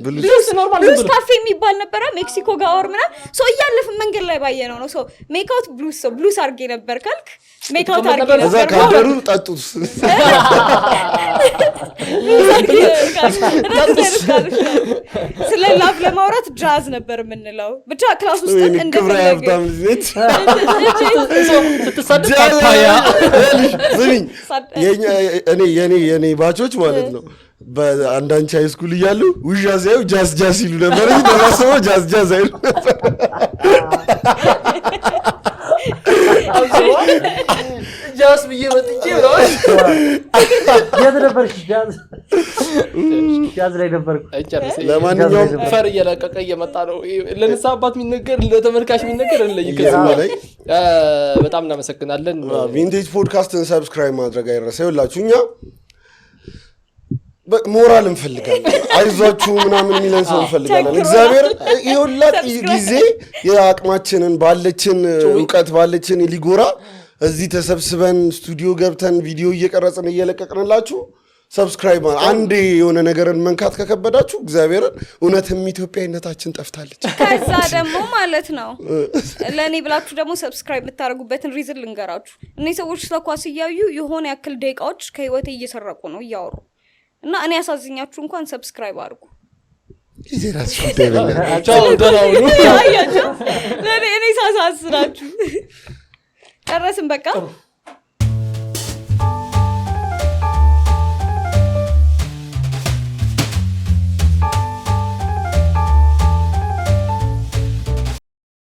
ብሉስ ኖርማል ብሉስ ካፌ የሚባል ነበረ ሜክሲኮ ጋር ወርምና ሶ እያለፍን መንገድ ላይ ባየነው ነው ሶ ሜካውት ብሉስ ሶ ብሉስ አርጌ ነበር ካልክ ሜካውት አርጌ ነበር እዛ ካደሩ ጠጡት ስለ ላፍ ለማውራት ጃዝ ነበር የምንለው ብቻ ክላስ ውስጥ እንደፈለገ ስትሳደብ ፓፓያ የኛ የኔ ባቾች ማለት ነው በአንዳንድ ሃይ ስኩል እያሉ ውሻ ሲያዩ ጃዝ ይሉ ነበር እንጂ ተሳስበው ጃዝ አይሉ ነበር። ጃዝ ብዬ መጥቼ ነው የት ነበርሽ? ጃዝ ላይ ነበርኩ። ለማንኛውም ፈር እየለቀቀ እየመጣ ነው። ለንስሐ አባት የሚነገር ለተመልካች የሚነገር እንለይ። በጣም እናመሰግናለን። ቪንቴጅ ፖድካስትን ሰብስክራይብ ማድረግ አይረሳ። ይኸውላችሁ እኛ ሞራል እንፈልጋለን። አይዟችሁ ምናምን የሚለን ሰው እንፈልጋለን። እግዚአብሔር ይኸውላት ጊዜ የአቅማችንን ባለችን እውቀት ባለችን ሊጎራ እዚህ ተሰብስበን ስቱዲዮ ገብተን ቪዲዮ እየቀረጽን እየለቀቅንላችሁ ሰብስክራይብ አንዴ የሆነ ነገርን መንካት ከከበዳችሁ እግዚአብሔርን እውነትም ኢትዮጵያዊነታችን ጠፍታለች። ከዛ ደግሞ ማለት ነው ለእኔ ብላችሁ ደግሞ ሰብስክራይብ የምታደርጉበትን ሪዝን ልንገራችሁ። እነዚህ ሰዎች ስለኳስ እያዩ የሆነ ያክል ደቂቃዎች ከህይወቴ እየሰረቁ ነው እያወሩ እና እኔ ያሳዝኛችሁ እንኳን ሰብስክራይብ አድርጉ። እኔ ሳሳስራችሁ ጨረስን በቃ።